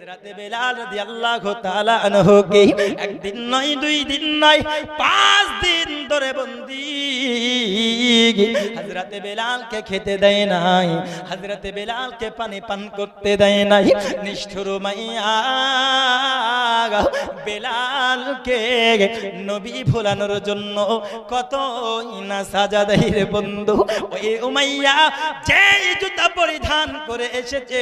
হযরতে বেলাল রাদিয়াল্লাহু তাআলা আনহুকে একদিন নয় দুই দিন নয় 5 দিন ধরে বন্দী হযরতে বেলালকে খেতে দেয় নাই, হযরতে বেলালকে পানি পান করতে দেয় নাই। নিষ্ঠুর মাইয়া বেলালকে নবী ভোলানোর জন্য কত না সাজা দেয় রে বন্ধু। ওই উমাইয়া যেই জুতা পরিধান করে এসেছে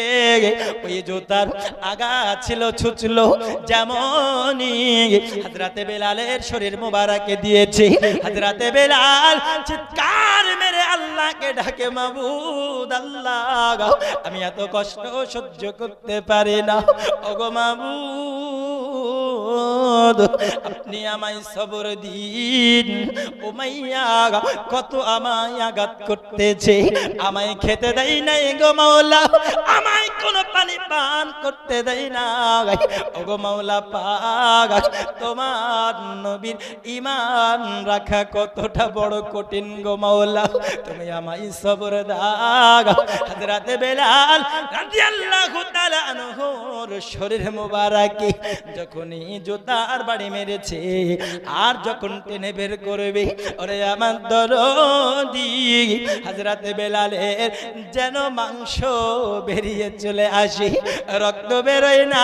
ওই জুতার আগা ছিল ছুঁচলো যেমনই হযরতে বেলালের শরীর মোবারকে দিয়েছে। হযরতে বেলাল চিৎকার মেরে আল্লাহকে ডাকে, মাবুদ আল্লাহ আমি এত কষ্ট সহ্য করতে পারি না, ওগো মাবুদ আপনি আমায় সবর দিন। উমাইয়া কত আমায় আঘাত করতেছে, আমায় খেতে দেয় নাই গো মাওলা, আমায় কোনো পানি পান করতে দেয় না। ওগো মাওলা পাক তোমার নবীর ঈমান রাখা কতটা বড় কঠিন গো মাওলা, তুমি আমায় সবর দাও। হযরতে বেলাল রাদিয়াল্লাহু তাআলা আনহুর শরীর মোবারকে যখনই জুতার বাড়ি মেরেছে আর যখন টেনে বের করবে, ওরে আমার দরদি হযরতে বেলালের যেন মাংস বেরিয়ে চলে আসে, রক্ত বেরোয় না,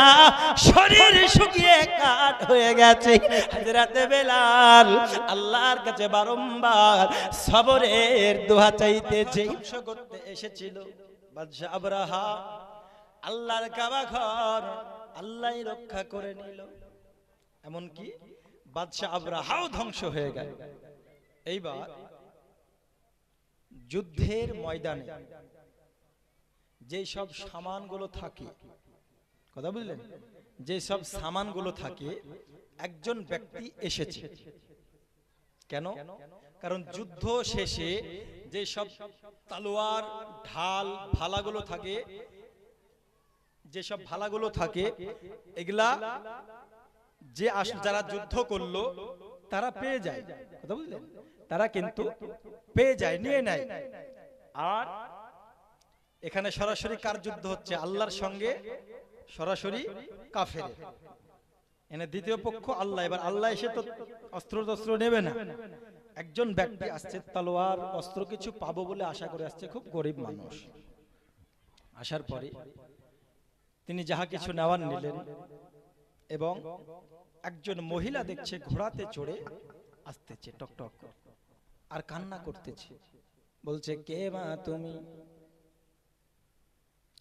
শরীর শুকিয়ে কাঠ হয়ে গেছে। হযরতে বেলাল আল্লাহর কাছে বারংবার সবরের দোয়া চাইতেছে। ধ্বংস করতে এসেছিল বাদশা আবরাহা, আল্লাহর কাবা ঘর আল্লাহই রক্ষা করে নিল। এমনকি বাদশা আবরাহাও ধ্বংস হয়ে গেল। এইবার যুদ্ধের ময়দানে যে সব সামানগুলো থাকে, কথা বুঝলেন, যে সব সামানগুলো থাকে, একজন ব্যক্তি এসেছে। কেন? কারণ যুদ্ধ শেষে যে সব তলোয়ার ঢাল ভালাগুলো থাকে, যে সব ভালাগুলো থাকে এগুলা যে যারা যুদ্ধ করলো তারা পেয়ে যায়, কথা বুঝলেন, তারা কিন্তু পেয়ে যায়, নিয়ে নেয়। আর এখানে সরাসরি কার যুদ্ধ হচ্ছে? আল্লাহর সঙ্গে সরাসরি কাফেরের। এনে দ্বিতীয় পক্ষ আল্লাহ। এবার আল্লাহ এসে তো অস্ত্র নেবে না, একজন ব্যক্তি আসছে তলোয়ার অস্ত্র কিছু পাবো বলে আশা করে আসছে, খুব গরিব মানুষ। আসার পরে তিনি যাহা কিছু নেওয়ার নিলেন এবং একজন মহিলা দেখছে ঘোড়াতে চড়ে আসতেছে টকটক আর কান্না করতেছে, বলছে কে মা তুমি,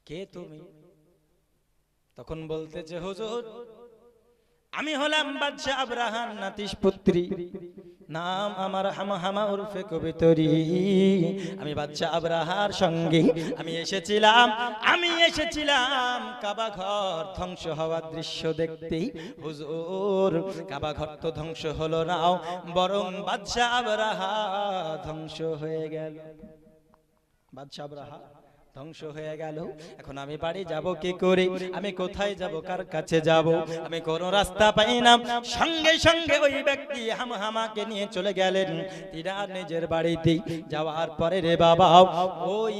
কে তুমি? তখন বলতেছে হুজুর আমি হলাম বাদশা আবরাহার নাতিশ পুত্রী, নাম আমার হামহামা উরফে কবিতরি। আমি বাদশা আবরাহার সঙ্গে আমি এসেছিলাম কাবা ঘর ধ্বংস হওয়ার দৃশ্য দেখতে। হুজুর কাবা ঘর তো ধ্বংস হলো না, বরং বাদশা আবরাহা ধ্বংস হয়ে গেল। বাদশা আবরাহা ধ্বংস হয়ে গেল। এখন আমি বাড়ি যাব কি করে? আমি কোথায় যাব? কার কাছে যাব? আমি কোন রাস্তা পাই না। সঙ্গে সঙ্গে ওই ব্যক্তি হামহামাকে নিয়ে চলে গেলেন তিনার নিজের বাড়িতে। যাওয়ার পরে রে বাবা ওই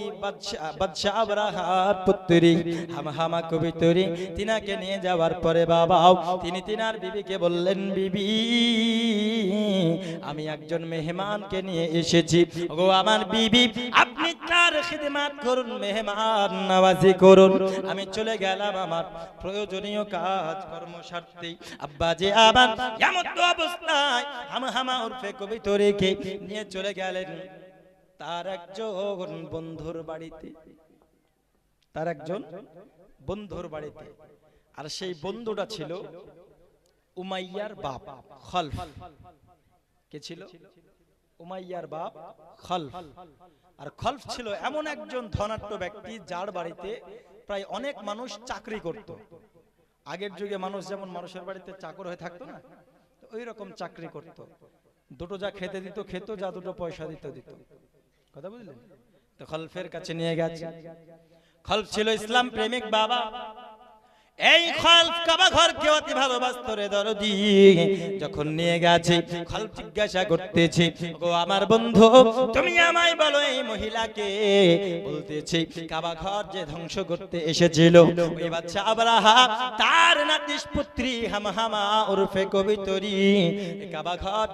বাদশা আবরাহার পুত্রী হামহামা কবিতরি তিনাকে নিয়ে যাওয়ার পরে বাবা তিনি তিনার বিবিকে বললেন, বিবি আমি একজন মেহমানকে নিয়ে এসেছি, ওগো আমার বিবি আপনি তার খিদমত করুন, মেহমান নওয়াজি করুন। আমি চলে গেলাম আমার প্রয়োজনীয় কাজ কর্ম সারতে। আব্বা যে আবার এমন অবস্থায় হামহামা উরফে কবিতরিকে নিয়ে চলে গেলেন তার একজন বন্ধুর বাড়িতে, তার একজন বন্ধুর বাড়িতে। আর সেই বন্ধুটা ছিল উমাইয়ার বাপ খলফ। কে ছিল? উমাইয়ার বাপ খলফ। আর খলফ ছিল এমন একজন ধনাঢ্য ব্যক্তি যার বাড়িতে প্রায় অনেক মানুষ চাকরি করত। আগের যুগে মানুষ যেমন মানুষের বাড়িতে চাকর হয়ে থাকতো না, ওই রকম চাকরি করত। দুটো যা খেতে দিত খেত, যা দুটো পয়সা দিত। কথা বুঝলেন? তো খলফের কাছে নিয়ে গেছে। খলফ ছিল ইসলাম প্রেমিক বাবা। এই খলফ কাবা ঘরকে অতি ভালোবাসতো রে দরদি। যখন নিয়ে গেছে খলফ জিজ্ঞাসা করতেছে, গো আমার বন্ধু তুমি আমায় বলো এই মহিলাকে, বলতেছে কাবা ঘর যে ধ্বংস করতে এসেছিল ওই বাদশা আবরাহা তার নাতিশ পুত্রী হামহামা ওরফে কবিতরি কাবা ঘর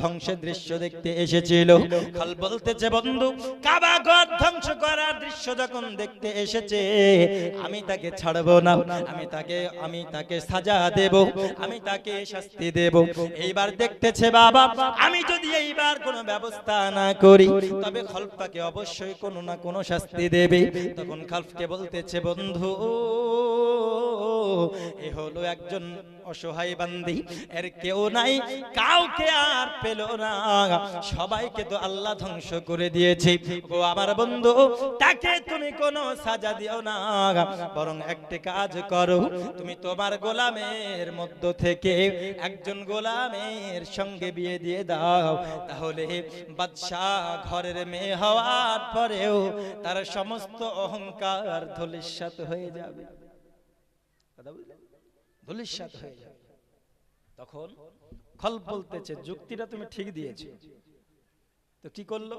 ধ্বংসের দৃশ্য দেখতে এসেছিল। খলফ বলতেছে বন্ধু কাবা ঘর ধ্বংস করার দৃশ্য যখন দেখতে এসেছে আমি তাকে ছাড়বো না, আমি তাকে সাজা দেব, আমি তাকে শাস্তি দেব। এইবার দেখতেছে বাবা আমি যদি এইবার কোনো ব্যবস্থা না করি তবে খলফ তাকে অবশ্যই কোনো না কোনো শাস্তি দেবে। তখন খলফকে বলতেছে বন্ধু এ হলো একজন অসহায় বান্দি, এর কেউ নাই, কাউকে আর পেল না, সবাইকে তো আল্লাহ ধ্বংস করে দিয়েছে। ও আমার বন্ধু তাকে তুমি কোনো সাজা দিও না, বরং একটা কাজ করো, তুমি তোমার গোলামের মধ্য থেকে একজন গোলামের সঙ্গে বিয়ে দিয়ে দাও, তাহলে বাদশাহ ঘরের মেয়ে হওয়ার পরেও তার সমস্ত অহংকার ধূলিসাৎ হয়ে যাবে। ধূলিসাৎ হয়ে যাবে। তখন খলফ বলতেছে যুক্তিটা তুমি ঠিক দিয়েছো। তো কি করলো,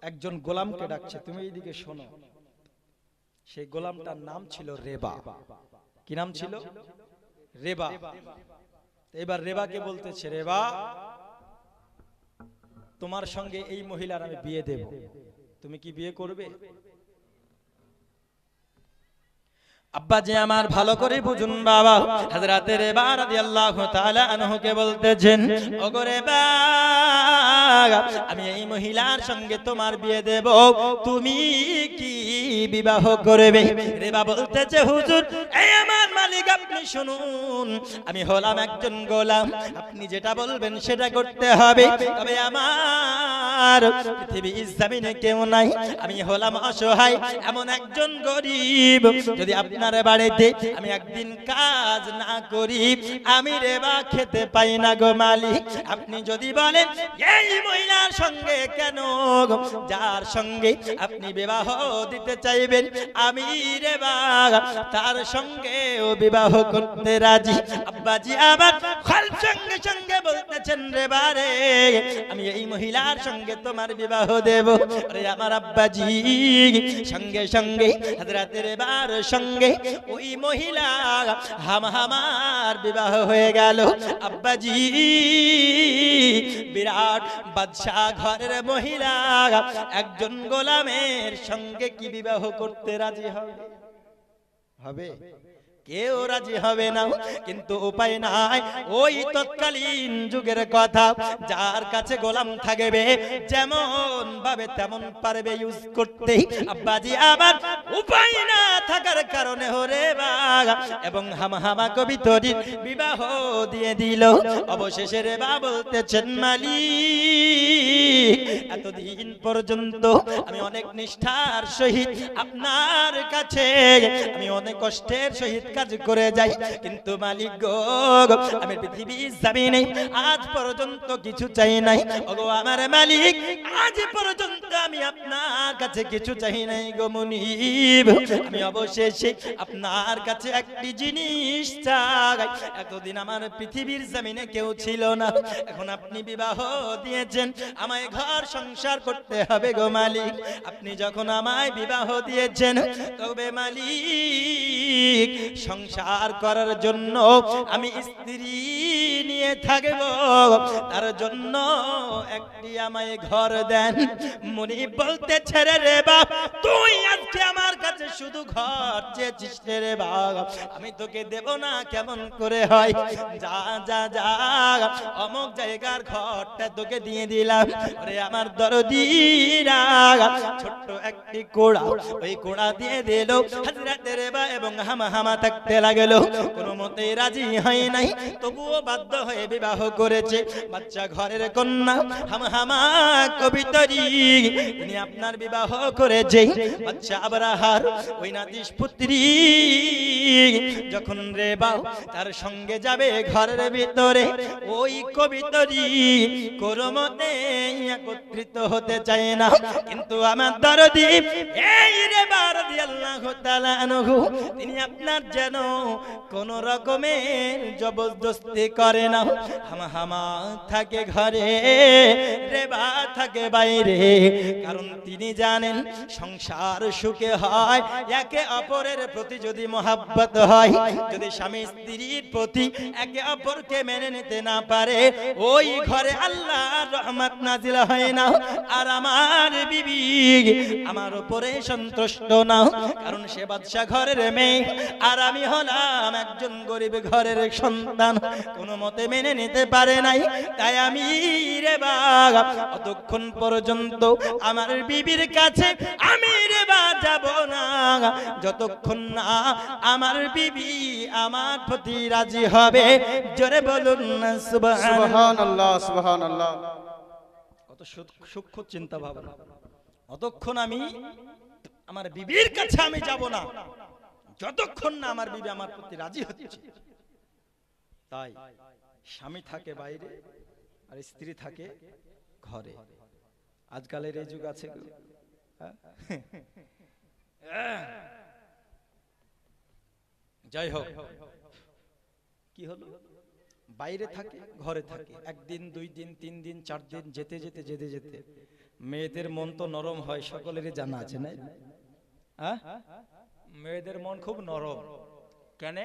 একজন গোলামকে ডাকছে, তুমি এইদিকে শোনো। সেই গোলামটার নাম ছিল রেবা। কি নাম ছিল? রেবা। এবার রেবাকে বলতেছে রেবা তোমার সঙ্গে এই মহিলার আমি বিয়ে দেব, তুমি কি বিয়ে করবে? আব্বা যে আমার ভালো করে বুঝুন বাবা, হযরত রেবা রাদিয়াল্লাহু তাআলা আনহুকে বলতেছেন ওগো রেবা আমি এই মহিলার সঙ্গে তোমার বিয়ে দেব, তুমি কি বিবাহ করবে? রেবা বলতেছে হুজুর এই আমার মালিক আপনি শুনুন, আমি হলাম একজন গোলাম, আপনি যেটা বলবেন সেটা করতে হবে, তবে আমার পৃথিবীর জমিনে কেউ নাই, আমি হলাম অসহায় এমন একজন গরীব, যদি আপনার বাড়িতে আমি একদিন কাজ না করি আমি রেবা খেতে পাই না গো মালিক। আপনি যদি বলেন এই মহিলার সঙ্গে কেন, যার সঙ্গে আপনি বিবাহ দিতে চাইবেন আমি রেবা তার সঙ্গেও বিবাহ করতে রাজি। আব্বাজি আমার খলফ সঙ্গে সঙ্গে বলতেছেন রেবা রে আমি এই মহিলার সঙ্গে তোমার বিবাহ দেব। আরে আমার আব্বাজি সঙ্গে সঙ্গে হযরত রেবার সঙ্গে ওই মহিলা হামহামার বিবাহ হয়ে গেল। আব্বাজি বিরাট বাদশাহ ঘরের মহিলা একজন গোলামের সঙ্গে কি বিবাহ করতে রাজি হবে? কেউ রাজি হবে না, কিন্তু উপায় নাই, ওই তৎকালীন যুগের কথা, যার কাছে গোলাম থাকবে যেমন ভাবে তেমন পারবে ইউজ করতে। আব্বাজি আবার উপায় না থাকার কারণে হরে বাগা এবং হামহামা কবিতরির বিবাহ দিয়ে দিল। অবশেষে রেবা বলতেছেন মালিক এতদিন পর্যন্ত আমি অনেক নিষ্ঠার সহিত আপনার কাছে আমি অনেক কষ্টের সহিত কাজ করে যাই, কিন্তু মালিক গো আমি পৃথিবীর জমিনে আজ পর্যন্ত কিছু চাই নাই। ওগো আমার মালিক আজ পর্যন্ত আমি আপনার কাছে কিছু চাই নাই গো মুনিব, আমি অবশেষে আপনার কাছে একটি জিনিস চাই। এতদিন আমার পৃথিবীর জমিনে কেউ ছিল না, এখন আপনি বিবাহ দিয়েছেন, আমায় ঘর সংসার করতে হবে গো মালিক। আপনি যখন আমায় বিবাহ দিয়েছেন তবে মালিক সংসার করার জন্য আমি স্ত্রী নিয়ে থাকব, তার জন্য একটি আমায় ঘর দেন। মুনিব বলতে ছেড়ে রে বাপ তুই আজকে আমার কাছে শুধু ঘর চেয়েছিস রে বাপ, আমি তোকে দেব না কেমন করে হয়, যা যা যা অমুক জায়গার ঘরটা তোকে দিয়ে দিলাম। ওরে আমার দরদিরা ছোট্ট একটি কোড়া, ওই কোড়া দিয়ে দিল। হযরত রেবা এবং হামহামা থাকতে লাগলো, কোনো মতে রাজি হয় নাই, তবুও বাধ্য হয়ে বিবাহ করেছে। বাচ্চা ঘরের কন্যা হামহামা কবিতরি তিনি আপনার বিবাহ করেছে। বাচ্চা আবরাহার ওই নাতিশ পুত্রী যখন রেবা তার সঙ্গে যাবে ঘরের ভিতরে, ওই কবিতরি কোরমতে একত্রিত হতে চায় না। কিন্তু আমার দরদি এই রেবা রাদিয়াল্লাহু তাআলা আনহু তিনি আপনার যেন কোন রকমের জবরদস্তি করে না। হামা থাকে ঘরে, রেবা থাকে বাইরে, কারণ তিনি জানেন সংসার সুখে হয় একে অপরের প্রতি যদি মহাব্বত হয়। যদি স্বামী স্ত্রীর প্রতি একে অপরকে মেনে নিতে না পারে, ওই ঘরে আল্লাহর রহমত নাজিল হয় না। আর আমার বিবি আমার উপরে সন্তুষ্ট না, কারণ সে বাদশা ঘরের মেয়ে আর আমি হলাম একজন গরিব ঘরের সন্তান, কোনো মতে মেনে নিতে পারে নাই। তাই আমি রেবা অতক্ষণ পর্যন্ত আমার বিবির কাছে আমি রেবা যাব না যতক্ষণ না আমার বিবি আমার প্রতি রাজি হবে। জোরে বলুন না সুবহানাল্লাহ, সুবহানাল্লাহ। কত সূক্ষ্ম চিন্তা ভাবনা। অতক্ষণ আমি আমার বিবির কাছে আমি যাব না যতক্ষণ না আমার বিবি আমার প্রতি রাজি হচ্ছে। তাই স্বামী থাকে বাইরে আর স্ত্রী থাকে ঘরে। আজকালের এই যুগ আছে, যাই হোক কি হলো, বাইরে থাকে ঘরে থাকে, একদিন দুই দিন তিন দিন চার দিন যেতে যেতে যেতে যেতে মেয়েদের মন তো নরম হয়, সকলেরই জানা আছে না? মেয়েদের মন খুব নরম। কেন?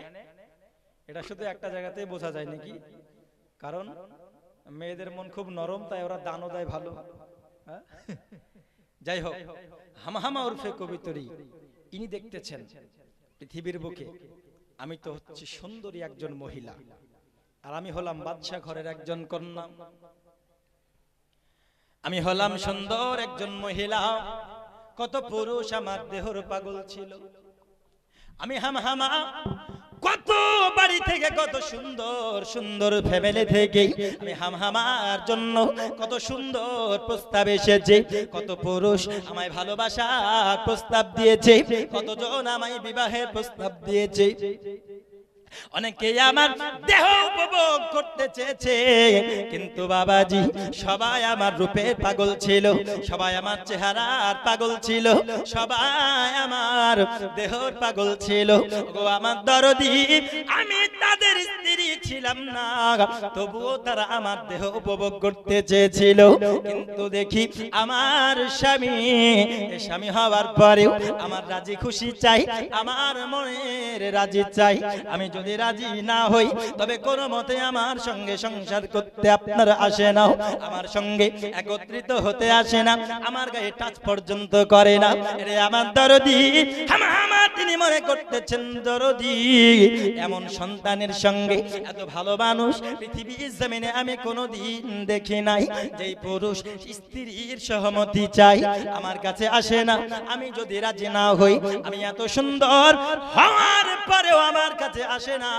এটা শুধু একটা জায়গাতেই বোঝা যায় নাকি? কারণ মেয়েদের মন খুব নরম, তাই ওরা দানও দেয় ভালো। যাই হোক, হামা উরফে কবিতরি ইনি দেখতেছেন পৃথিবীর বুকে আমি তো হচ্ছি সুন্দরী একজন মহিলা, আর আমি হলাম বাদশা ঘরের একজন কন্যা, আমি হলাম সুন্দর একজন মহিলা। কত পুরুষ আমার দেহর পাগল ছিল। আমি হামা কত বাড়ি থেকে, কত সুন্দর সুন্দর ফ্যামিলি থেকে আমি হামার জন্য কত সুন্দর প্রস্তাব এসেছে। কত পুরুষ আমায় ভালোবাসার প্রস্তাব দিয়েছে, কতজন আমায় বিবাহের প্রস্তাব দিয়েছে। অনেকে আমার দেহ উপভোগ করতে চেয়েছে, কিন্তু বাবাজি সবাই আমার রূপের পাগল ছিল, সবাই আমার চেহারার পাগল ছিল, সবাই আমার দেহর পাগল ছিল। গো আমার দরদি, আমি তাদের স্ত্রী ছিলাম না, তবুও তারা আমার দেহ উপভোগ করতে চেয়েছিল। কিন্তু দেখি আমার স্বামী হওয়ার পরেও আমার রাজি খুশি চাই, আমার মনের রাজি চাই। আমি যদি রাজি না হই তবে কোনো মতে আমার সঙ্গে সংসার করতে আপনার আসে না, আমার সঙ্গে একত্রিত হতে আসে না, আমার গায়ে টাচ পর্যন্ত করে না। রে আমার দরদি, হামা তিনি মনে করতেছেন দরদি এমন সন্তানের সঙ্গে এত ভালো মানুষ পৃথিবীর জমিনে আমি কোনোদিন দেখি নাই। যেই পুরুষ স্ত্রীর সহমতি চাই আমার কাছে আসে না। আমি যদি রাজি না হই, আমি এত সুন্দর হওয়ার পরেও আমার কাছে আসে না,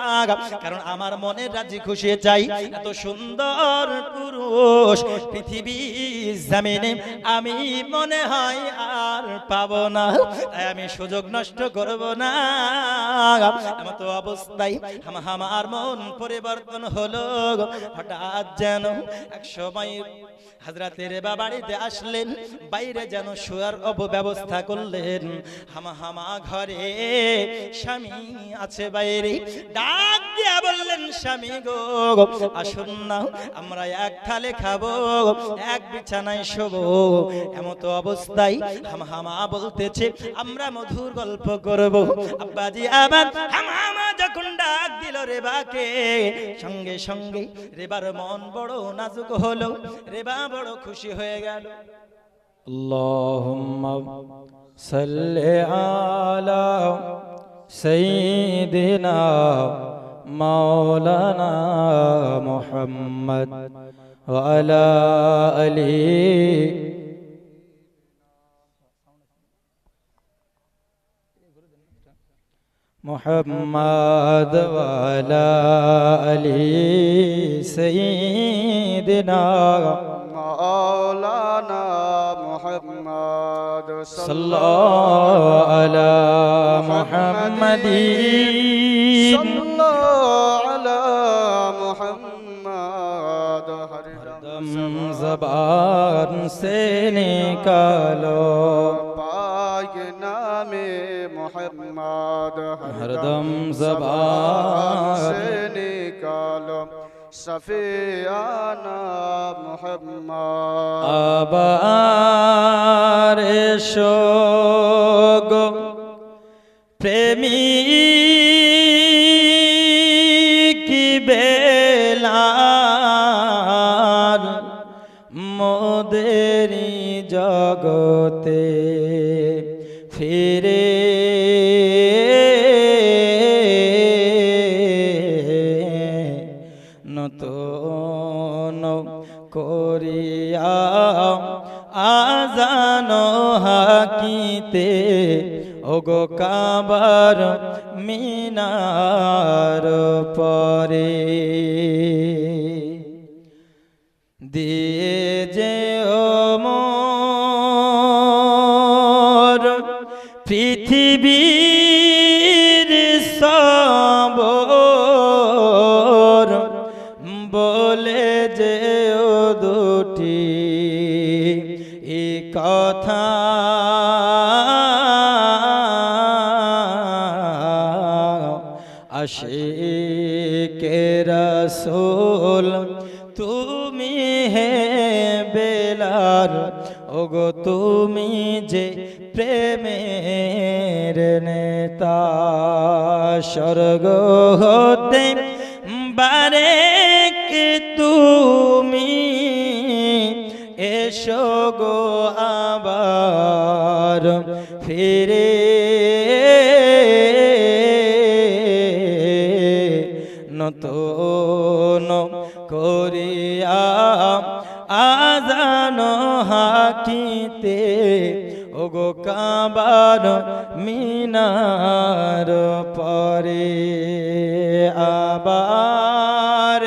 কারণ আমার মনের রাজি খুশি চাই। এত সুন্দর পুরুষ পৃথিবীর জমিনে আমি মনে হয় আর পাবো না, তাই আমি সুযোগ নষ্ট করব না। এমতো অবস্থায় আমার মন পরিবর্তন হলো। হঠাৎ যেন এক সময় হযরতের বাড়িতে আসলেন, বাইরে যেন শোয়ার অব্যবস্থা করলেন। হামা ঘরে, স্বামী আছে বাইরে। ডাক দিয়া বললেন, স্বামী গো আসুন না, আমরা এক থালে খাবো, এক বিছানায় শোবো। এমতো অবস্থায় হামা বলতেছে আমরা মধুর গল্প করব। আব্বাজি আমার হামা যখন ডাক দিল রেবাকে, সঙ্গে সঙ্গে রেবার মন বড় নাজুক হলো, রেবা বড় খুশি হয়ে গেল। আল্লাহুম্মা সাল্লি আলা সাইয়্যিদিনা মাওলানা মুহাম্মদ ওয়া আলা আলিহি মুহাম্মদ ওয়া আলা আলিহি সাইয়্যিদিনা মাওলানা মুহাম্মদ সাল্লাল্লাহু আলা মুহাম্মাদিন সাল্লাল্লাহু আলা মুহাম্মাদ हरदम ज़बान से निकालो पाक नामे मोहम्मद हरदम ज़बान से निकालो सफियाना मोहम्मद आबार शोग प्रेमी की बेलाल मोदेरी जगते फिरे নতুন করিয়া আজানো হাকিতে ওগো কাবার মিনার পরে দিয়ে যে ও মোর পৃথিবীর সবর বলে যে ও দুটি এ কথা আশিকে রাসূল তুমি হে বেলাল ওগো তুমি যে প্রেমের নেতা স্বর্গ হতে বারেক তুমি এসো গো আবার ফিরে নতুন করিয়া আজান হাকিতে ওগো কাবার মিনার পরে আবার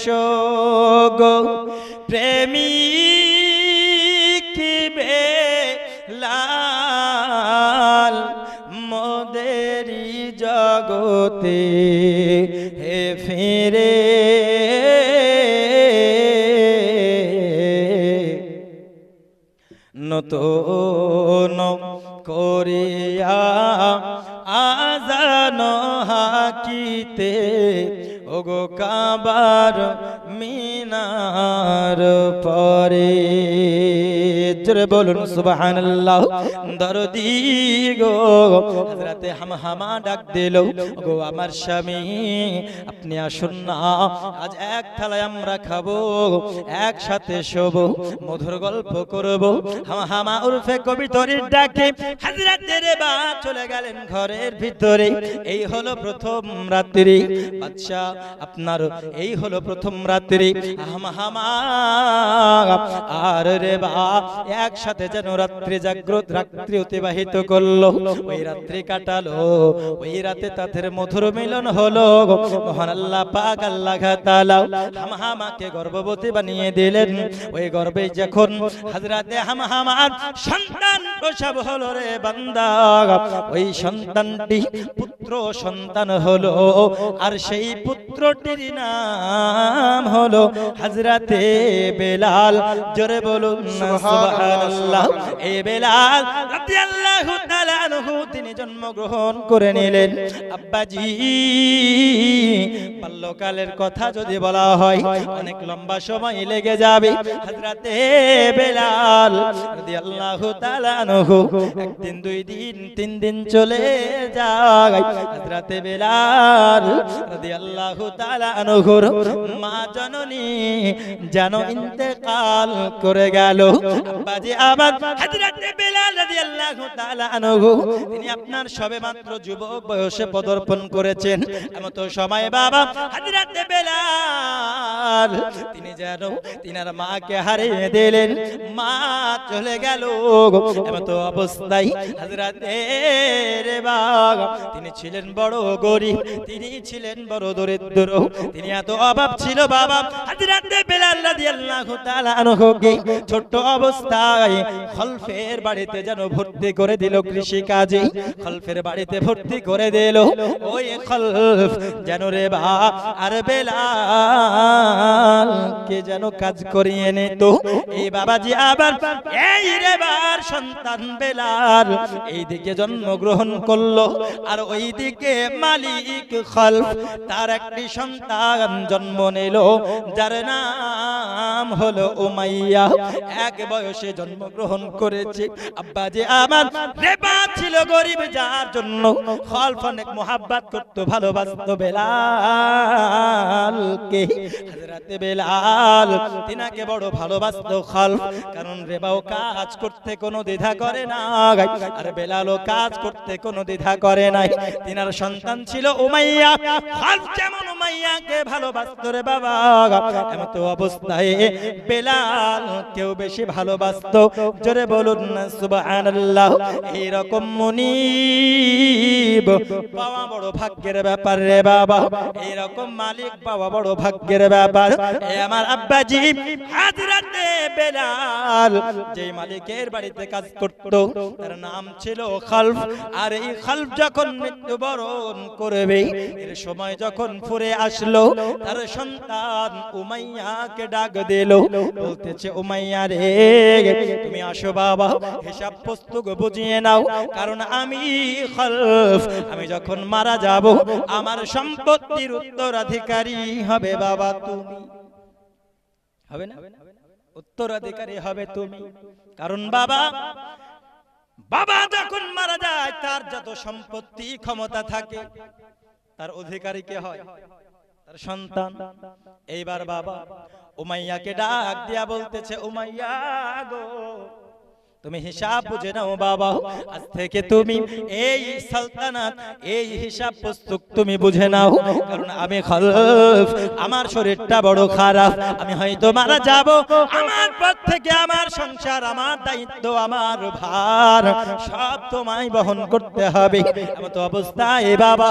শোগো প্রেমিক বেলাল মোদেরি জগতে হে ফিরে নতুন করিয়া আজান হাকিতে ওগো কাবার মিনার পরে জোরে বলুন সুবহানাল্লাহ দরদি গো হযরতে হামহামা ডাক দিল গো আমার স্বামী আপনি আসুন না আজ এক থালায় আমরা খাবো একসাথে শোবো মধুর গল্প করব হামহামা উরফে কবিতরীর ডাকে হযরতে রেবা চলে গেলেন ঘরের ভিতরে এই হলো প্রথম রাত্রি বাদশা আপনার এই হলো প্রথম রাত্রি হামহামা আর রেবা একসাথে যেন রাত্রি জাগ্রত রাত্রি অতিবাহিত করলো ওই রাত্রি কাটালো ওই রাতে তাদের মধুর মিলন হলো মহান আল্লাহ পাক আল্লাহ তাআলা হামহামাকে গর্ভবতী বানিয়ে দিলেন ওই গর্ভে যখন হযরতে হামহামার সন্তান প্রসব হলো রে বান্দা ওই সন্তানটি পুত্র সন্তান হলো আর সেই পুত্রটির নাম হলো হযরতে বেলাল জোরে বলুন সুবহানাল্লাহ এই বেলাল রাদিয়াল্লাহু তাআলা আনহু তিনি জন্মগ্রহণ করে নিলেন আব্বাজি বাল্যকালের কথা যদি বলা হয় অনেক লম্বা সময় লেগে যাবে হযরতে বেলাল রাদিয়াল্লাহু তাআলা আনহু একদিন দুই দিন তিন দিন চলে যায় হযরতে বেলাল রাদিয়াল্লাহু তাআলা আনহুর মা জননী যেন ইন্তেকাল করে গেল আব্বাজি আবার হযরতে বেলাল রাদিয়াল্লাহু তাআলা আনহু তিনি আপনার সবেমাত্র যুবক বয়সে পদার্পণ করেছেন এমন তো সময় বাবা হযরতে বেলাল বেলাল তিনি যেন তিনার মাকে হারিয়ে দিলেন, মা চলে গেল। এমতো অবস্থায় হযরতে রেবাগ তিনি ছিলেন বড় গরীব, তিনি ছিলেন বড় দরিদ্র, তিনি এত অভাব ছিল বাবা। হযরতে বেলাল রাদিয়াল্লাহু তাআলা আনহুকে ছোট অবস্থায় খলফের বাড়িতে যেন ভর্তি করে দিল কৃষি কাজে, খলফের বাড়িতে ভর্তি করে দিল। ওই খলফ যেন রেবা আর বেলাল কে যেন কাজ করিয়ে নিত। এই বাবাজি আবার এই রেবার সন্তান বেলাল এইদিকে জন্মগ্রহণ করলো, আর ওইদিকে মালিক খলফ তার একটি সন্তান জন্ম নিল, যার নাম হলো উমাইয়া। এক বয়সে জন্মগ্রহণ করেছে। আব্বাজি আমার রেবা ছিল গরিব, যার জন্য খলফ অনেক মোহাব্বত করত, ভালোবাসতো বেলালকে। হযরতে বেলাল তিনাকে বড় ভালোবাসতো খলফ, কারণ রেবাও কাজ করতে কোনো দ্বিধা করে না, আর বেলালও কাজ করতে কোনো দ্বিধা করে নাই। তিনার সন্তান ছিল উমাইয়া। খলফ যেমন উমাইয়াকে ভালোবাসতো রে বাবা, এমত অবস্থায় বেলাল কেউ বেশি ভালোবাসতো। জোরে বলুন না সুবহানাল্লাহ। এইরকম মুনিব পাওয়া বড় ভাগ্যের ব্যাপার রে বাবা, এইরকম মালিক পাওয়া বড় ভাগ্যের ব্যাপার। এ আমার আব্বাজি হযরতে বেলাল যে মালিকের বাড়িতে কাজ করত তার নাম ছিল খলফ। আর এই খলফ যখন মৃত্যুবরণ করবে, এর সময় যখন ফুরে আসলো, তার সন্তান উমাইয়াকে ডাক দিল, বলতেছে উমাইয়া রে তুমি আসো বাবা, হিসাব পুস্তক বুঝিয়ে নাও, কারণ আমি খলফ আমি যখন মারা যাব আমার সম্পত্তির উত্তরাধিকারী হবে বাবা তুমি। হবে না? উত্তরাধিকারী হবে তুমি। কারণ বাবা যখন মারা যায় তার যত সম্পত্তি ক্ষমতা থাকে তার অধিকারী কে হয়? তার সন্তান। এইবার বাবা উমাইয়াকে ডাক দিয়া বলতেছে উমাইয়া গো তুমি হিসাব বুঝে নাও বাবা, আজ থেকে তুমি এই সালতানাত এই হিসাব পুস্তক তুমি বুঝে নাও, কারণ আমি খলফ আমার শরীরটা বড় খারাপ, আমি হয়তো মারা যাব, আমার পর থেকে আমার সংসার আমার দায়িত্ব আমার ভার সব তোমায় বহন করতে হবে। এমন তো অবস্থায় বাবা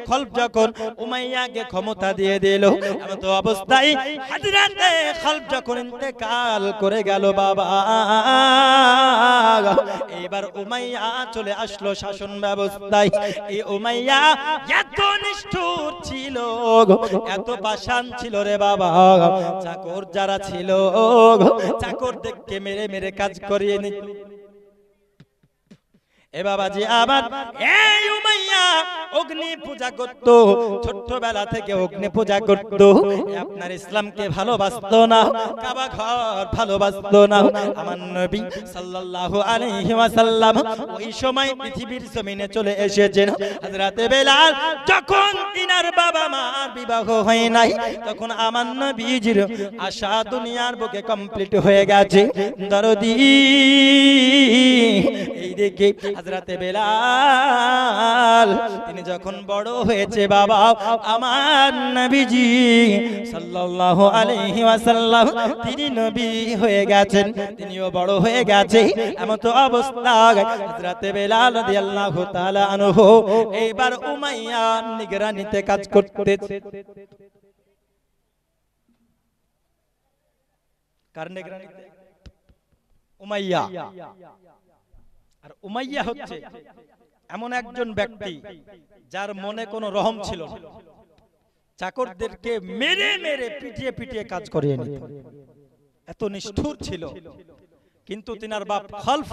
খলফ যখন উমাইয়াকে ক্ষমতা দিয়ে দিল, এমন তো অবস্থায় হযরতে খলফ যখন ইন্তেকাল করে গেল বাবা, এবার উমাইয়া চলে আসলো শাসন ব্যবস্থায়। এই উমাইয়া এত নিষ্ঠুর ছিল, এত পাষাণ ছিল রে বাবা, চাকর যারা ছিল চাকরদেরকে মেরে মেরে কাজ করিয়ে নিত। এ বাবাজি আবার এই উমাইয়া অগ্নি পূজা করত, ছোট্টবেলা থেকে অগ্নি পূজা করত। আপনার ইসলামকে ভালোবাসতো না, কাবা ঘর ভালোবাসতো না। আমার নবী সাল্লাল্লাহু আলাইহি ওয়াসাল্লাম ওই সময় পৃথিবীর জমিনে চলে এসেছেন। হযরতে বেলাল যখন তিনার বাবা মার বিবাহ হয় নাই, তখন আমার নবীজির আশা দুনিয়ার বুকে কমপ্লিট হয়ে গেছে। দরদি এই দেখে হযরতে বেলাল তিনি যখন বড় হয়েছে বাবা, আমার নবীজি সাল্লাল্লাহু আলাইহি ওয়াসাল্লাম তিনি নবী হয়ে গেছেন, তিনিও বড় হয়ে গেছে। এমন তো অবস্থা হযরতে বেলাল রাদিয়াল্লাহু তাআলা আনহু এবার উমাইয়ার নিগরানিতে কাজ করতেছে। কার নিগরানিতে? উমাইয়া। আর উমাইয়া হচ্ছে এমন একজন ব্যক্তি যার মনে কোনো রহম ছিল না, চাকরদেরকে মেরে মেরে পিটিয়ে পিটিয়ে কাজ করিয়ে নিত, এত নিষ্ঠুর ছিল। কিন্তু তিনার বাপ খলফ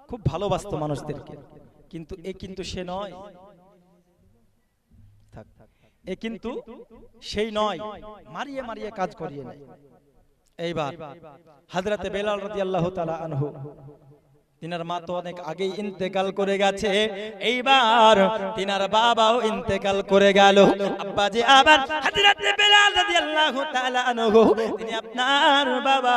খুব ভালোবাসতো মানুষদেরকে, কিন্তু সে নয়, এ কিন্তু সেই নয়, মারিয়ে মারিয়ে কাজ করিয়ে নেয়। এইবার হযরতে বেলাল রাদিয়াল্লাহু তাআলা আনহু তিনার মা তো অনেক আগেই ইন্তেকাল করে গেছে, এইবার তিনার বাবাও ইন্তেকাল করে গেল। আব্বাজি আবার হযরত বেলাল রাদিয়াল্লাহু তাআলা আনহু, তিনি আপনার বাবা,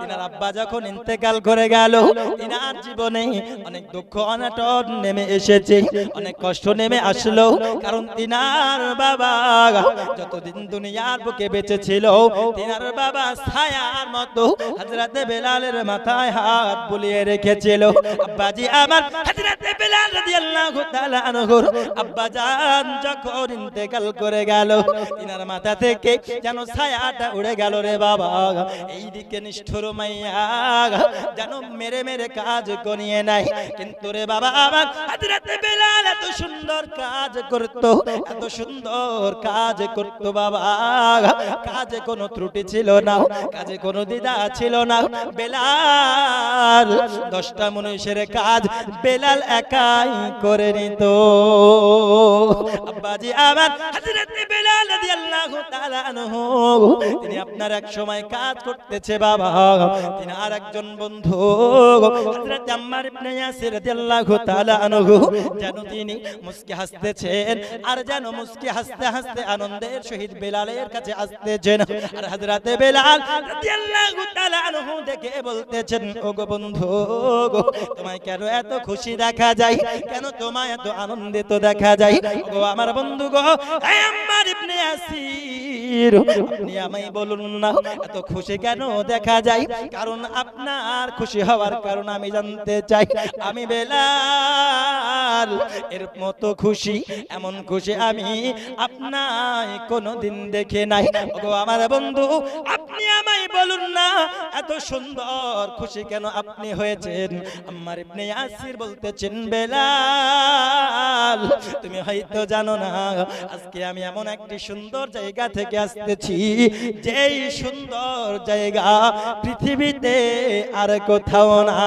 তিনার আব্বা যখন ইন্তেকাল করে গেল, তিনার জীবনে অনেক দুঃখ অনাটন নেমে এসেছে, অনেক কষ্ট নেমে আসলো। কারণ তিনার বাবা যতদিন দুনিয়ার বুকে বেঁচে ছিল, তিনার বাবা ছায়ার মতো হযরত বেলালের মাথায় হাত বুলিয়ে রেখেছিল। আব্বাজি আমার হযরত বেলাল রাদিয়াল্লাহু তাআলা আনহুর আব্বা জান যখন ইন্তেকাল করে গেল, তিনার মাথা থেকে যেন ছায়াটা উড়ে গেল রে বাবা। এইদিকে নিষ্ঠুর মাইয়া যেন মেরে মেরে কাজ করিয়ে নাই, কিন্তু রে বাবা আমার হযরত বেলাল এত সুন্দর কাজ করত, এত সুন্দর কাজ করত বাবা, কাজে কোনো ত্রুটি ছিল না, কাজে কোনো দ্বিধা ছিল না। বেলাল 10টা মানুষের কাজ বেলাল একাই করে নিত। আব্বাজি আমার হযরত বেলাল রাদিয়াল্লাহু তাআলা আনহু, তিনি আপনার এক সময় কাজ করতেছে বাবা, তিনি আর একজন বন্ধু হযরত আম্মার ইবনে ইয়াসির রাদিয়াল্লাহু তাআলা আনহু, যেন তিনি মুস্কি হাসতেছেন, আর যেন মুস্কি হাসতে হাসতে আনন্দের সহিত বেলালের কাছে আসতেছেন। আর হযরত বেলাল রাদিয়াল্লাহু তাআলা আনহু দেখে বলতেছেন, ওগো বন্ধু, তোমায় কেন এত খুশি দেখা যায়, কেন তোমায় এত আনন্দিত দেখা যায়? ওগো আমার বন্ধু গো, এই আম্মার ইবনে ইয়াসির, আপনি আমায় বলুন না এত খুশি কেন দেখা যায়? কারণ আপনার খুশি হওয়ার কারণ আমি জানতে চাই। আমি বেলাল এর মতো খুশি, এমন খুশি আমি আপনার কোনোদিন দেখে নাই। ওগো আমার বন্ধু, আপনি আমায় বলুন না এত সুন্দর খুশি কেন আপনি হয়েছেন? আম্মার ইবনে ইয়াসির বলতেছেন, বেলাল তুমি হয়তো জানো না, আজকে আমি এমন একটি সুন্দর জায়গা থেকে আসতেছি, যেই সুন্দর জায়গা পৃথিবীতে আর কোথাও না।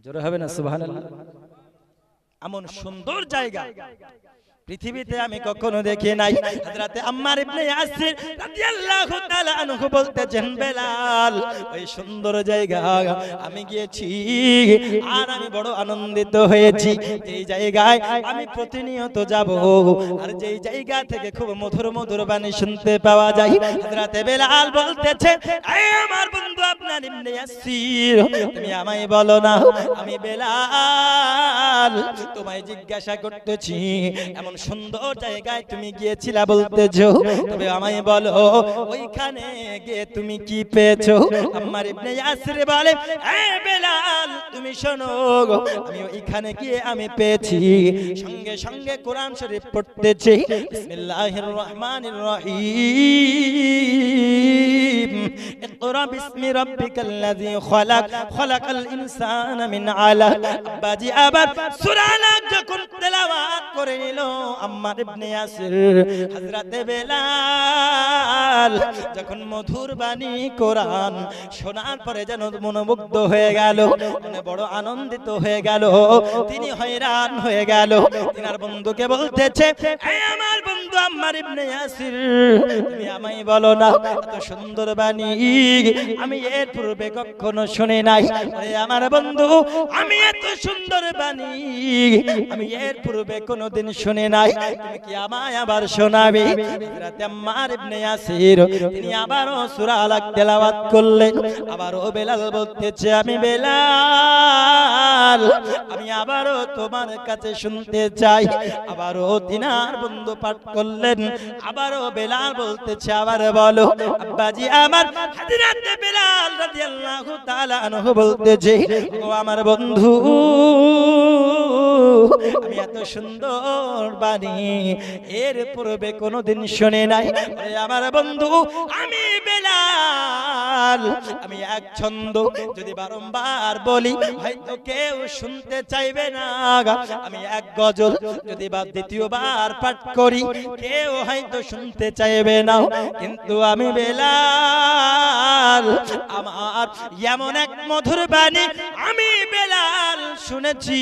জোরে হবে না সুবহানাল্লাহ? এমন সুন্দর জায়গা পৃথিবীতে আমি কখনো দেখি নাই। হযরত আম্মার ইবনে ইয়াসির রাদিয়াল্লাহু তাআলা আনহু বলতেছেন, বেলাল ওই সুন্দর জায়গা আমি গিয়েছি, আর আমি বড় আনন্দিত হয়েছি। এই জায়গায় আমি প্রতিনিয়ত যাব, আর যেই জায়গা থেকে খুব মধুর মধুর বাণী শুনতে পাওয়া যায়। হযরত বেলাল বলতেছে, এই আমার বন্ধু আপনার ইবনে ইয়াসির, তুমি আমায় বলো না, আমি বেলাল তোমায় জিজ্ঞাসা করতেছি, এমন সুন্দর জায়গায় তুমি গিয়েছিলা বলতেছো, তবে আমায় বলো ওইখানে গিয়ে তুমি কি পেয়েছো? আম্মার ইবনে ইয়াসির বলে, এই বেলাল তুমি শোনো, আমি ওইখানে গিয়ে আমি পেয়েছি, সঙ্গে সঙ্গে কোরআন শরীফ পড়তেছি, বিসমিল্লাহির রহমানির রহিম, ইকরা বিসমি রাব্বিকাল্লাযী খালাক, খালাকাল ইনসানা মিন আলাক। আব্বাজি আবার সূরা আলাক যখন তেলাওয়াত করে নিল আম্মার ইবনে ইয়াসির, হযরত বেলাল যখন মধুর বাণী কোরআন শোনার পরে যেন মনোমুগ্ধ হয়ে গেল, মনে বড় আনন্দিত হয়ে গেল, তিনি হয়রান হয়ে গেল। তিনার বন্ধুকে বলতেছে, এই আমার বন্ধু আম্মার ইবনে ইয়াসির, তুমি আমায় বলো না এত সুন্দর বাণী আমি এর পূর্বে কখনো শুনি নাই। আরে আমার বন্ধু, আমি এত সুন্দর বাণী আমি এর পূর্বে কোনোদিন শুনি নাই, তুমি কি আমায় আবার শোনাবে? হযরত আম্মার ইবনে ইয়াসির তিনি আবারও সূরা আলাক তেলাওয়াত করলেন। আবারও বেলাল বলতেছে, আমি বেলাল আমি আবারও তোমার কাছে শুনতে চাই। আবারও তিনার বন্ধু পাঠ করলেন। আবারও বেলাল বলতেছে, আবার বলো। আব্বাজি আমার হযরত বেলাল রাদিয়াল্লাহু তাআলা আনহু বলতেছে, ও আমার বন্ধু, আমি এত সুন্দর বাণী এর পূর্বে কোনোদিন শুনে নাই। আমার বন্ধু, আমি বেলাল আমি এক ছন্দ যদি বারংবার বলি হয়তো কেউ শুনতে চাইবে না, আমি এক গজল যদি বা দ্বিতীয়বার পাঠ করি কেউ হয়তো শুনতে চাইবে না, কিন্তু আমি বেলাল আমার এমন এক মধুর বাণী আমি বেলাল শুনেছি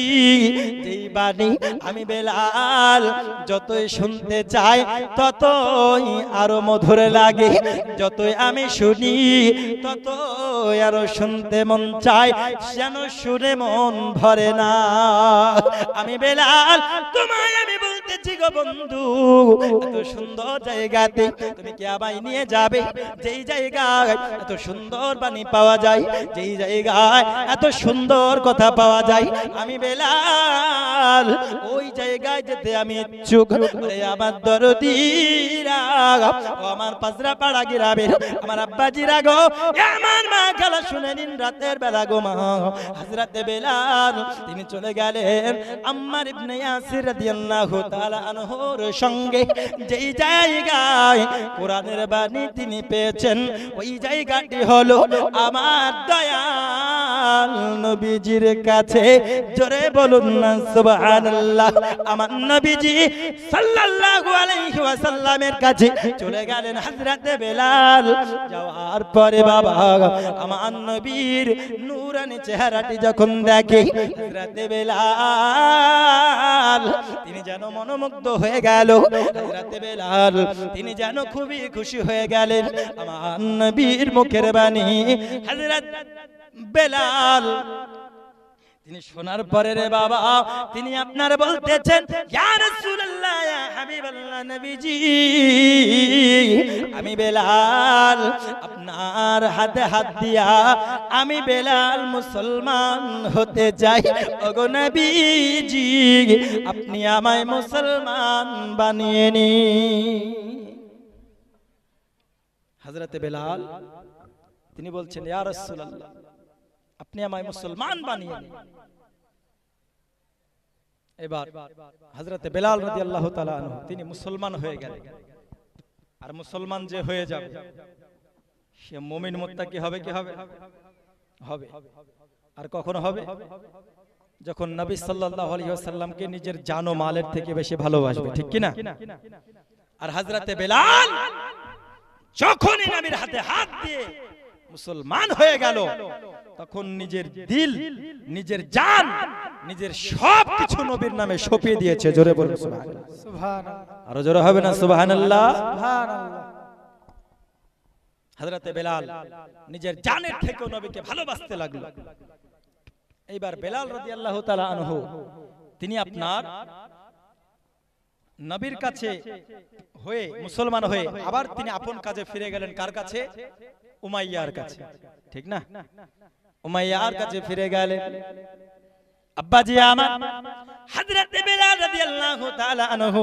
যেই বাণী আমি বেলাল যতই শুনতে চাই ততই আরো মধুর লাগে, যতই আমি শুনি ততই আরো শুনতে মন চায়, যেন শুনে মন ভরে না। আমি বেলাল তোমায় আমি বলতেছি গো বন্ধু, এত সুন্দর জায়গাতে তুমি কি আমায় নিয়ে যাবে? যেই জায়গায় এত সুন্দর বাণী পাওয়া যায়, যেই জায়গায় এত সুন্দর কথা পাওয়া যায়, আমি বেলাল ওই জায়গায় যেতে আমি ইচ্ছুক। ওরে আমার দরদিরা, ও আমার পাজরা পাড়া গিরাবের আমার আব্বাজিরা গো, আমার মা গলা শুনে নিন রাতের বেলা গো মা। হযরতে বেলাল তিনি চলে গেলেন আম্মার ইবনে ইয়াসির রাদিয়াল্লাহু তাআলা আনহুর সঙ্গে। যেই জায়গায় কোরআনের বাণী তিনি পেয়েছেন, ওই জায়গাটি হলো আমার দয়াল নবীজির কাছে। জোরে বলুন না সুবহানাল্লাহ। আমার নবীজি সাল্লাল্লাহু আলাইহি ওয়াসাল্লামের কাছে চলে গেলেন হযরতে বেলাল। যাওয়ার পরে বাবা আমার নবীর নূরানি চেহারাটি যখন দেখে হযরতে বেলাল তিনি যেন মনোমুগ্ধ হয়ে গেল। হযরতে বেলাল তিনি যেন খুবই খুশি হয়ে গেলেন। আমার নবীর মুখের বাণী হযরত বেলাল তিনি শোনার পরে রে বাবা তিনি আপনার বলতেছেন, ইয়া রাসূলুল্লাহ, ইয়া হাবিবাল্লাহ, নবীজি আমি বেলাল আপনার হাতে হাত দিয়া আমি বেলাল মুসলমান হতে চাই। ওগো নবীজি আপনি আমায় মুসলমান বানিয়ে নিন। হযরতে বেলাল তিনি বলছেন, ইয়া রাসূলুল্লাহ আপনি আমায় মুসলমান বানিয়ে দিন। এবার হযরতে বেলাল রাদিয়াল্লাহু তাআলা আনহু তিনি মুসলমান হয়ে গেলেন। আর মুসলমান যে হয়ে যাবে সে মুমিন মুত্তাকি হবে কি হবে? হবে। আর কখন হবে? যখন নবী সাল্লাল্লাহু আলাইহি ওয়াসাল্লামকে নিজের জান ও মালের থেকে বেশি ভালোবাসবে, ঠিক কি না? আর হযরতে বেলাল যখনই নবীর হাতে হাত দিয়ে মুসলমান হয়ে গেল, তখন নিজের দিল, নিজের জান, নিজের সব কিছু নবীর নামে সঁপিয়ে দিয়েছে। জোরে বলুন সুবহানাল্লাহ। সুবহানাল্লাহ। আরো জোরে হবে না সুবহানাল্লাহ? সুবহানাল্লাহ। হযরতে বেলাল নিজের জানের থেকেও নবীকে ভালোবাসতে লাগলো। এইবার বেলাল রাদিয়াল্লাহু তাআলা আনহু তিনি আপনার নবীর কাছে হয়ে মুসলমান হয়ে আবার তিনি আপন কাজে ফিরে গেলেন। কার কাছে? উমাইয়ার কাছে, ঠিক না? উমাইয়ার কাছে ফিরে গেলেন। আব্বাজি আমার হযরতে বেলাল রাদিয়াল্লাহু তাআলা আনহু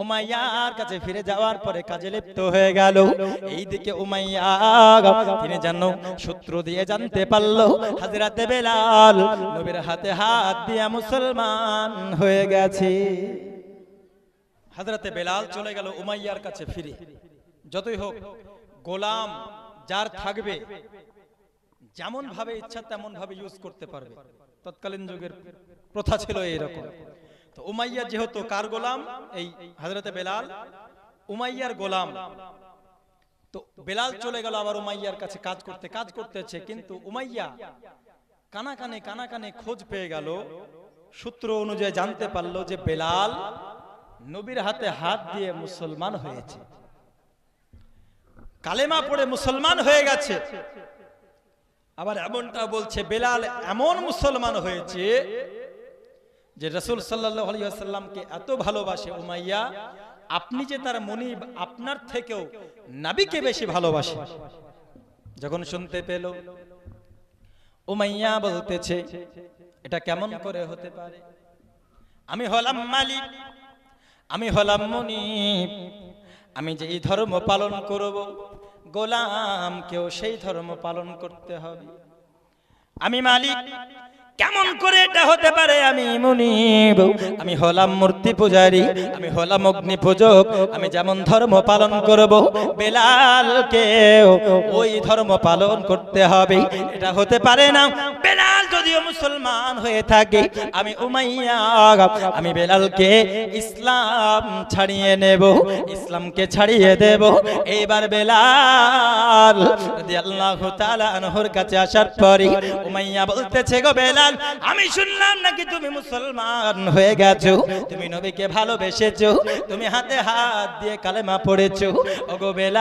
উমাইয়ার কাছে ফিরে যাওয়ার পরে কাজে লিপ্ত হয়ে গেল। এইদিকে উমাইয়া তিনি যেন সূত্র দিয়ে জানতে পারল হযরতে বেলাল নবীর হাতে হাত দিয়ে মুসলমান হয়ে গেছে। হযরতে বেলাল চলে গেল উমাইয়ার কাছে ফিরে। যতই হোক গোলাম যার থাকবে যেমন ভাবে ইচ্ছা তেমন ভাবে ইউজ করতে পারবে। তৎকালীন যুগের প্রথা ছিল এইরকম। তো উমাইয়া যেহেতু কার গোলাম? এই হযরতে বেলাল উমাইয়ার গোলাম। তো বেলাল চলে গেল আবার উমাইয়ার কাছে কাজ করতেছে। কিন্তু উমাইয়া কানাকানে খোঁজ পেয়ে গেল, সূত্র অনুযায়ী জানতে পারলো যে বেলাল নবীর হাতে হাত দিয়ে মুসলমান হয়েছে, কালেমা পড়ে মুসলমান হয়ে গেছে। আবার এমনটা বলছে বেলাল এমন মুসলমান হয়েছে যে রাসূল সাল্লাল্লাহু আলাইহি ওয়াসাল্লামকে এত ভালোবাসে উমাইয়া, আপনি যে তার মুনিব আপনার থেকেও নবীকে বেশি ভালোবাসে। যখন শুনতে পেল উমাইয়া বলতেছে, এটা কেমন করে হতে পারে? আমি হলাম মালিক, আমি হলাম মুনিব, আমি যে এই ধর্ম পালন করব গোলামকেও সেই ধর্ম পালন করতে হবে। আমি মালিক, কেমন করে এটা হতে পারে? আমি মুনিব, আমি হলাম মূর্তি পূজারী, আমি হলাম অগ্নি পূজক, আমি যেমন ধর্ম পালন করব বেলালকেও ওই ধর্ম পালন করতে হবে। এটা হতে পারে না। বেলাল যদি যদিও মুসলমান হয়ে থাকে, আমি উমাইয়া আমি বেলালকে ইসলাম ছাড়িয়ে নেব, ইসলামকে ছাড়িয়ে দেব। এইবার বেলাল রাদিয়াল্লাহু তাআলা আনহুর কাছে আসার পরে উমাইয়া বলতেছে, গো বেলাল, আমি শুনলাম নাকি তুমি মুসলমান হয়ে গেছো, তুমি নবীকে ভালোবেসেছো, তুমি হাতে হাত দিয়ে কালেমা পড়েছো। ওগো বেলাল,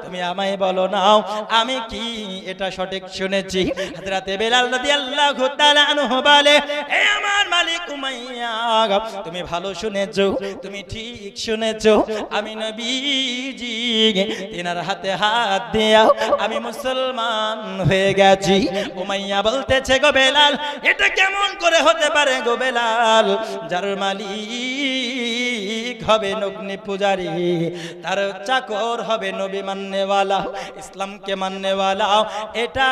তুমি আমায় বলো নাও আমি কি এটা সঠিক শুনেছি? হযরতে বেলাল রাদিয়াল্লাহু তাআলা আনহু বলে, হে আমার মালিক উমাইয়া, তুমি ভালো শুনেছো, তুমি ঠিক শুনেছো, আমি নবীজি তিনার হাতে হাত দিয়া আমি মুসলমান হয়ে গেছি। উমাইয়া বলতেছে, গো বেলাল, এটা কেমন করে হতে পারে গো বেলাল? যার মালিক হবে অগ্নি পূজারী, তার চাকর হবে নবী মাননেওয়ালা, ইসলামকে মাননেওয়ালা, এটা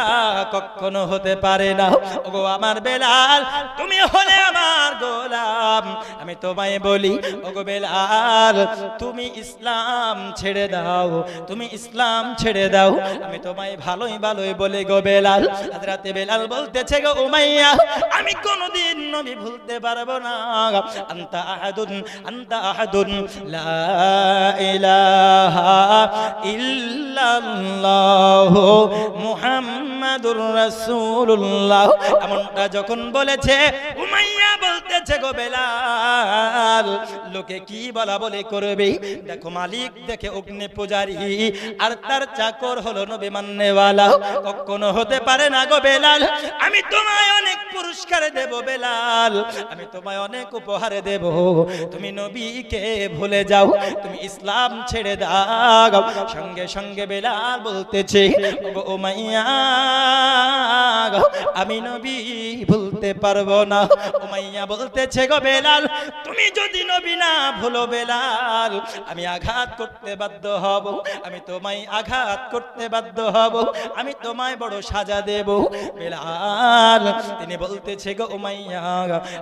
কখনো হতে পারে না। ওগো আমার বেলাল, তুমি হলে আমার গোলাম, আমি তোমায় বলি, ওগো বেলাল, তুমি ইসলাম ছেড়ে দাও, তুমি ইসলাম ছেড়ে দাও, আমি তোমায় ভালোই ভালোই বলে গো বেলাল। হযরতে বেলাল বলতেছে, গো উমাইয়া, আমি কোনদিন নবী ভুলতে পারবো না। আনতা আহাদুন লা ইলাহা ইল্লাল্লাহ মুহাম্মাদুর রাসূলুল্লাহ। এমনটা যখন বলেছে, উমাইয়া বলতেছে, গো বেলাল, লোকে কি বলা বলে করবে, দেখো মালিক দেখে অগ্নি পূজারী আর তার চাকর হলো নবী মাননেওয়ালা, কখনো হতে পারে না গো বেলাল। আমি তোমায় অনেক পুরস্কার দেব বেলাল, আমি তোমায় অনেক উপহার দেব, তুমি নবীকে ভুলে যাও, তুমি ইসলাম ছেড়ে দাও। সঙ্গে সঙ্গে বেলাল বলতেছে, ওগো উমাইয়া, আমি নবী ভুলতে পারবো না। উমাইয়া বলতেছে, গো বেলাল, তুমি যদি নবী না ভুলো বেলাল, আমি আঘাত করতে বাধ্য হব, আমি তোমায় আঘাত করতে বাধ্য হব, আমি তোমায় বড় সাজা দেব। বেলাল তিনি বলতেছে, গো উমাইয়া,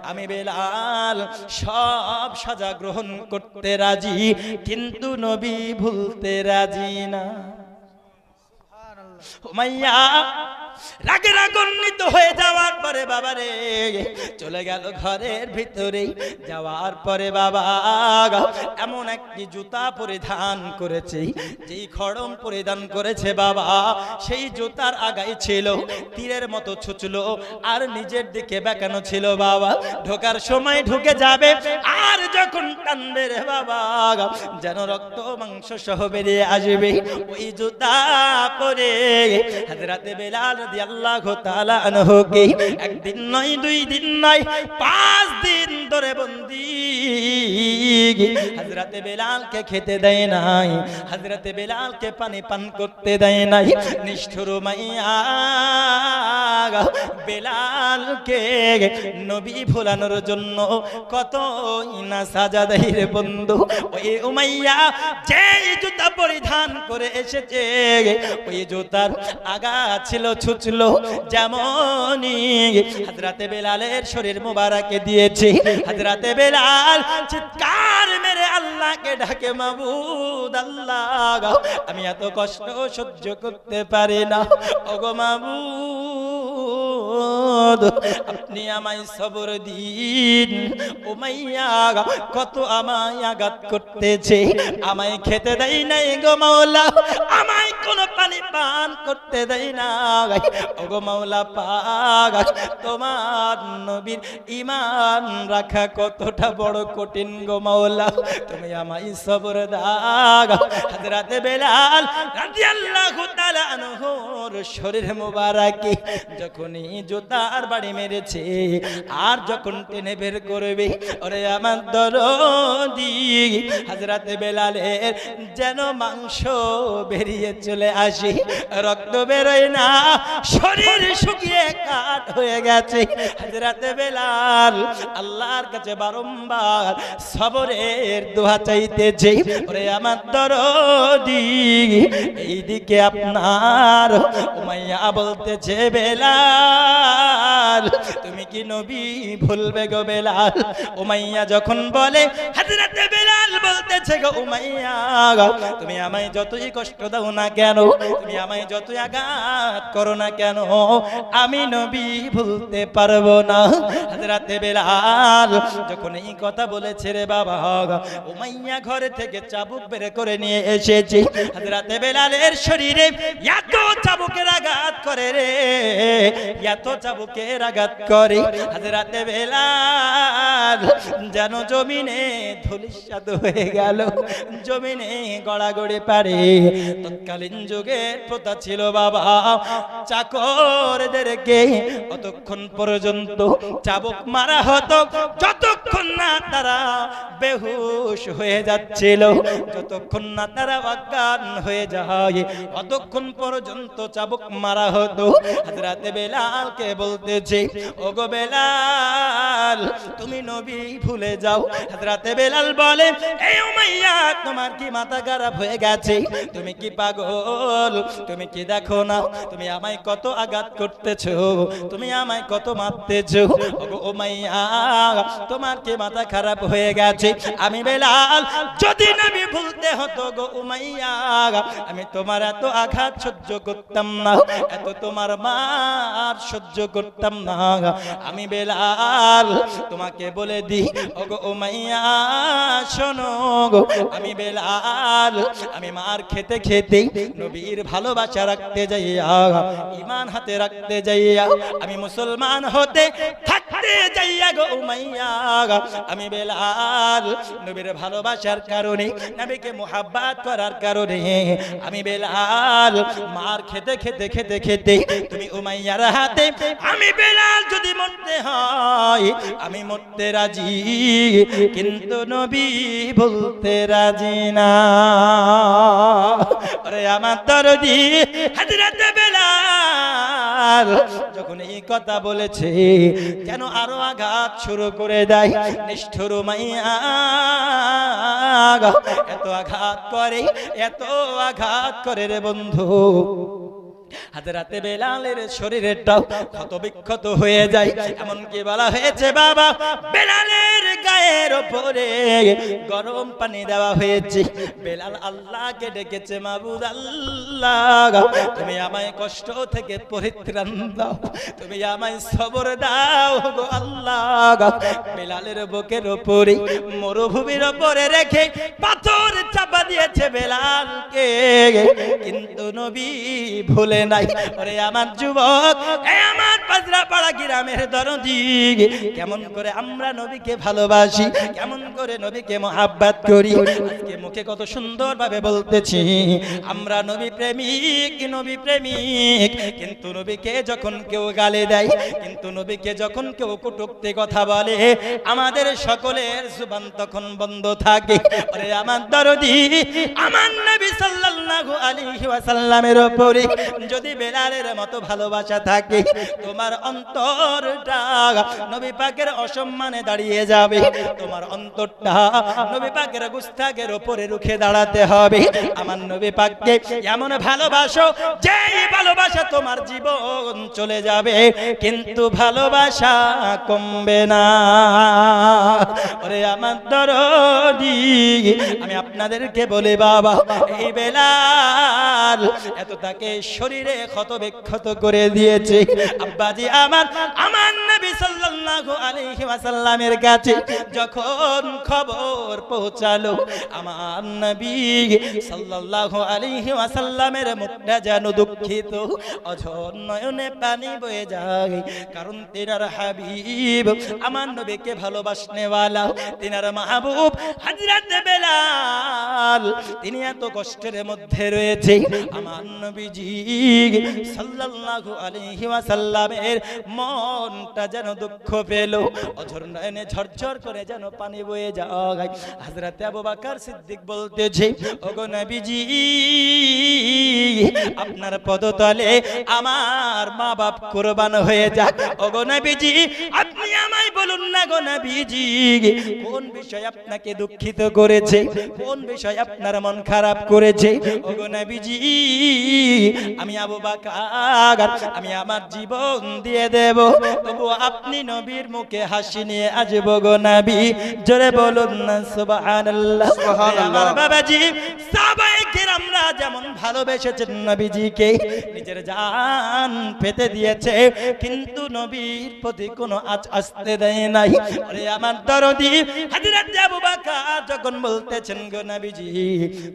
আমি বেলাল সব সাজা গ্রহণ করতে রাজি, কিন্তু নবী ভুলতে রাজি না। উমাইয়া রাগে রাগান্বিত হয়ে যাওয়ার পরে বাবারে চলে গেল ঘরের ভিতরে। যাওয়ার পরে বাবা এমন একটি জুতা পরিধান করেছে, যেই খড়ম পরিধান করেছে বাবা, সেই জুতার আগায় ছিল তীরের মতো ছুঁচলো আর নিজের দিকে বেঁকানো ছিল বাবা। ঢোকার সময় ঢুকে যাবে, আর যখন টানবে রে বাবা, যেন রক্ত মাংস সহ বেরিয়ে আসবে। ওই জুতা পরে হযরতে বেলাল রাদিয়াল্লাহু তাআলা আনহুকে একদিন নয়, দুই দিন নয়, 5 দিন ধরে বন্দী। হযরতে বেলালকে খেতে দেয় নাই, হযরতে বেলালকে পানি পান করতে দেয় নাই। নিষ্ঠুর উমাইয়া বেলালকে নবী ভোলানোর জন্য কত না সাজা দেয় রে বন্ধু। ওই উমাইয়া যে জুতা পরিধান করে এসেছে, ওই জুতার আগা ছিল ছুঁচলো, যেমনই হযরতে বেলালের শরীর মুবারকে দিয়েছে। হযরতে বেলাল চিৎকার মেরে আল্লাহকে ডাকে, মাবুদ আল্লাহ, আমি এত কষ্ট সহ্য করতে পারি না, ওগো মাবুদ আপনি আমায় সবর দিন। উমাইয়া কত আমায় আঘাত করতেছে, আমায় খেতে দেয় নাই গো মাওলা, আমায় কোনো পানি পান করতে দেয় না। ওগো মাওলা পাক, তোমার নবীর ঈমান রাখা কতটা বড় কঠিন গো মাওলা, তুমি আমায় সবর দাও। হযরতে বেলাল রাদিয়াল্লাহু তাআলা আনহুর শরীর মুবারকে যখনই জুতার বাড়ি মেরেছে, আর যখন টেনে বের করবে, ওরে আমার দরদি, হযরতে বেলালের যেন মাংস বেরিয়ে চলে আসে, রক্ত বেরোয় না, শরীর শুকিয়ে কাঠ হয়ে গেছে। হযরতে বেলাল আল্লাহর কাছে বারংবার সবরের দোয়া চাইতেছে। ওরে আমার দরদি, এইদিকে আপনার উমাইয়া বলতেছে, বেলাল তুমি কি নবী ভুলবে গো বেলাল? উমাইয়া যখন বলে, হযরতে বেলাল বেলাল বলতেছে গো উমাইয়া, তুমি আমায় যতই কষ্ট দাও না কেন, তুমি আমায় যতই আঘাত করো না কেন, আমি নবী ভুলতে পারবো না। হযরতে বেলাল যখন এই কথা বলেছে রে বাবা, উমাইয়া ঘরে থেকে চাবুক বের করে নিয়ে এসেছে। হযরতে বেলালের শরীরে এত চাবুকের আঘাত করে রে, এত চাবুকের আঘাত করে, হযরতে বেলাল যেন জমিনে ধূলিসাৎ হয়ে গেল, জমিনে গড়াগড়ি পারে। তৎকালীন যুগের প্রথা ছিল বাবা, চাকরদেরকে অতক্ষণ পর্যন্ত চাবুক মারা হতো যতক্ষণ না তারা বেহুশ হয়ে যাচ্ছিল, যতক্ষণ না তারা অজ্ঞান হয়ে যায়, অতক্ষণ পর্যন্ত চাবুক মারা হতো। হযরতে বেলালকে বলতেছে, ওগো বেলাল তুমি নবী ভুলে যাও। হযরতে বেলাল বলে, এই উমাইয়া তোমার কি মাথা খারাপ হয়ে গেছে? তুমি কি পাগল? তুমি কি দেখো না তুমি আমায় কত আঘাত করতেছো, তুমি আমায় কত মারতেছো? ওগো উমাইয়া তোমার কি মাথা খারাপ হয়ে গেছে? আমি বেলাল যদি নবী ভুলতে হতো গো উমাইয়া, আমি তোমার এত আঘাত সহ্য করতাম না, এত তোমার মার সহ্য করতাম না। আমি বেলাল তোমাকে বলে দি ওগো উমাইয়া শোনো গো, আমি বেলাল আমি মার খেতে খেতে নবীর ভালোবাসা রাখতে যাইয়া, ঈমান হাতে রাখতে যাইয়া, আমি মুসলমান হতে থাকতে যাইয়া গো উমাইয়া, আমি বেলাল নবীর ভালোবাসার কারণে, নবীকে মুহাব্বত করার কারণে আমি বেলাল মার খেতে খেতে খেতে খেতে তুমি উমাইয়ার হাতে, আমি বেলাল যদি মরতে হয় আমি মরতে রাজি, কিন্তু নবী বলতে রাজি না। আরে আমার দরদি হযরতে বেলাল যখন এই কথা বলেছে, কেন আরো আঘাত শুরু করে দেয়। নিষ্ঠুর উমাইয়া এত আঘাত করে, এত আঘাত করে রে বন্ধু, হযরতে বেলালের শরীরটাও ক্ষত বিক্ষত হয়ে যায়। এমনকি বলা হয়েছে বাবা বেলালের গায়ের উপরে গরম পানি দেওয়া হয়েছে। বেলাল আল্লাহকে ডেকেছে, মাবুদ আল্লাহ তুমি আমায় কষ্ট থেকে পরিত্রাণ দাও, তুমি আমায় সবর দাও গো আল্লাহ। বেলালের বুকের উপরে মরুভূমির উপরে রেখে পাথর চাপা দিয়েছে বেলালকে, কিন্তু নবী ভুলে নাই। ওরে আমার যুবক, আমার পাজরাপাড়া গ্রামের দরদি, কেমন করে আমরা নবীকে ভালোবাসি, কেমন করে নবীকে মুহাব্বত করি। আজকে মুখে কত সুন্দর ভাবে বলতেছি আমরা নবী প্রেমিক, নবী প্রেমিক, কিন্তু নবীকে যখন কেউ গালি দেয়, কিন্তু নবীকে যখন কেউ কটূক্তি কথা বলে, আমাদের সকলের জুবান তখন বন্ধ থাকে। ওরে আমার দরদি, আমার নবী সাল্লাল্লাহু আলাইহি ওয়াসাল্লামের উপরে যদি বেলালের মতো ভালোবাসা থাকে, তোমার অন্তরটা নবী পাকের অসম্মানে দাঁড়িয়ে যাবে, তোমার অন্তরটা নবী পাকের গুস্তাখের উপরে রুখে দাঁড়াতে হবে। আমার নবী পাককে এমন ভালোবাসো যে ভালোবাসা তোমার জীবন চলে যাবে, কিন্তু ভালোবাসা কমবে না। ওরে আমার দরদি, আমি আপনাদেরকে বলি বাবা, এই বেলাল এত তাকে শরীরে ক্ষত বিক্ষত করে দিয়েছে। আব্বাজি আমার নবী সাল্লাল্লাহু আলাইহি ওয়াসাল্লামের কাছে যখন খবর পৌঁছালো, আমার নবী সাল্লাল্লাহু আলাইহি ওয়াসাল্লামের মুখটা যেন দুঃখিত, অঝর নয়নে পানি বয়ে যায়। কারণ তিনার হাবিব আমার নবীকে ভালোবাসনেওয়ালা, তিনার মাহবুব হযরতে বেলাল তিনি এত কষ্টের মধ্যে রয়েছে। আমার নবীজি সাল্লাল্লাহু আলাইহি ওয়াসাল্লামের মনটা যেন দুঃখ পেল, অঝর নয়নে ঝরঝর করে যেন পানি বয়ে যায়। হযরতে আবু বকর সিদ্দিক বলতেছে, ওগো নবীজি আপনার পদতলে আমার মা বাপ কুরবান হয়ে যাক। ওগো নবীজি আপনি আমায় বলুন না গো নবীজি, কোন বিষয় আপনাকে দুঃখিত করেছে, কোন বিষয় আপনার মন খারাপ করেছে? ও গো নবীজি, আমি আবু বকর, আমি আমার জীবন দিয়ে দেব, তবু আপনি নবীর মুখে হাসি নিয়ে আসবো গো নবী। জোরে বলুন না সুবহানাল্লাহ। আমার বাবাজি, সাহাবায়ে কেরামরা যেমন ভালোবেসেছেন নবীজিকে, নিজের জান পেতে দিয়েছে, কিন্তু নবীর প্রতি কোনো আঁচ আসতে দেয় নাই। আরে আমার দরদি হযরত আবু বকর যখন বলতেছেন গো নবীজি,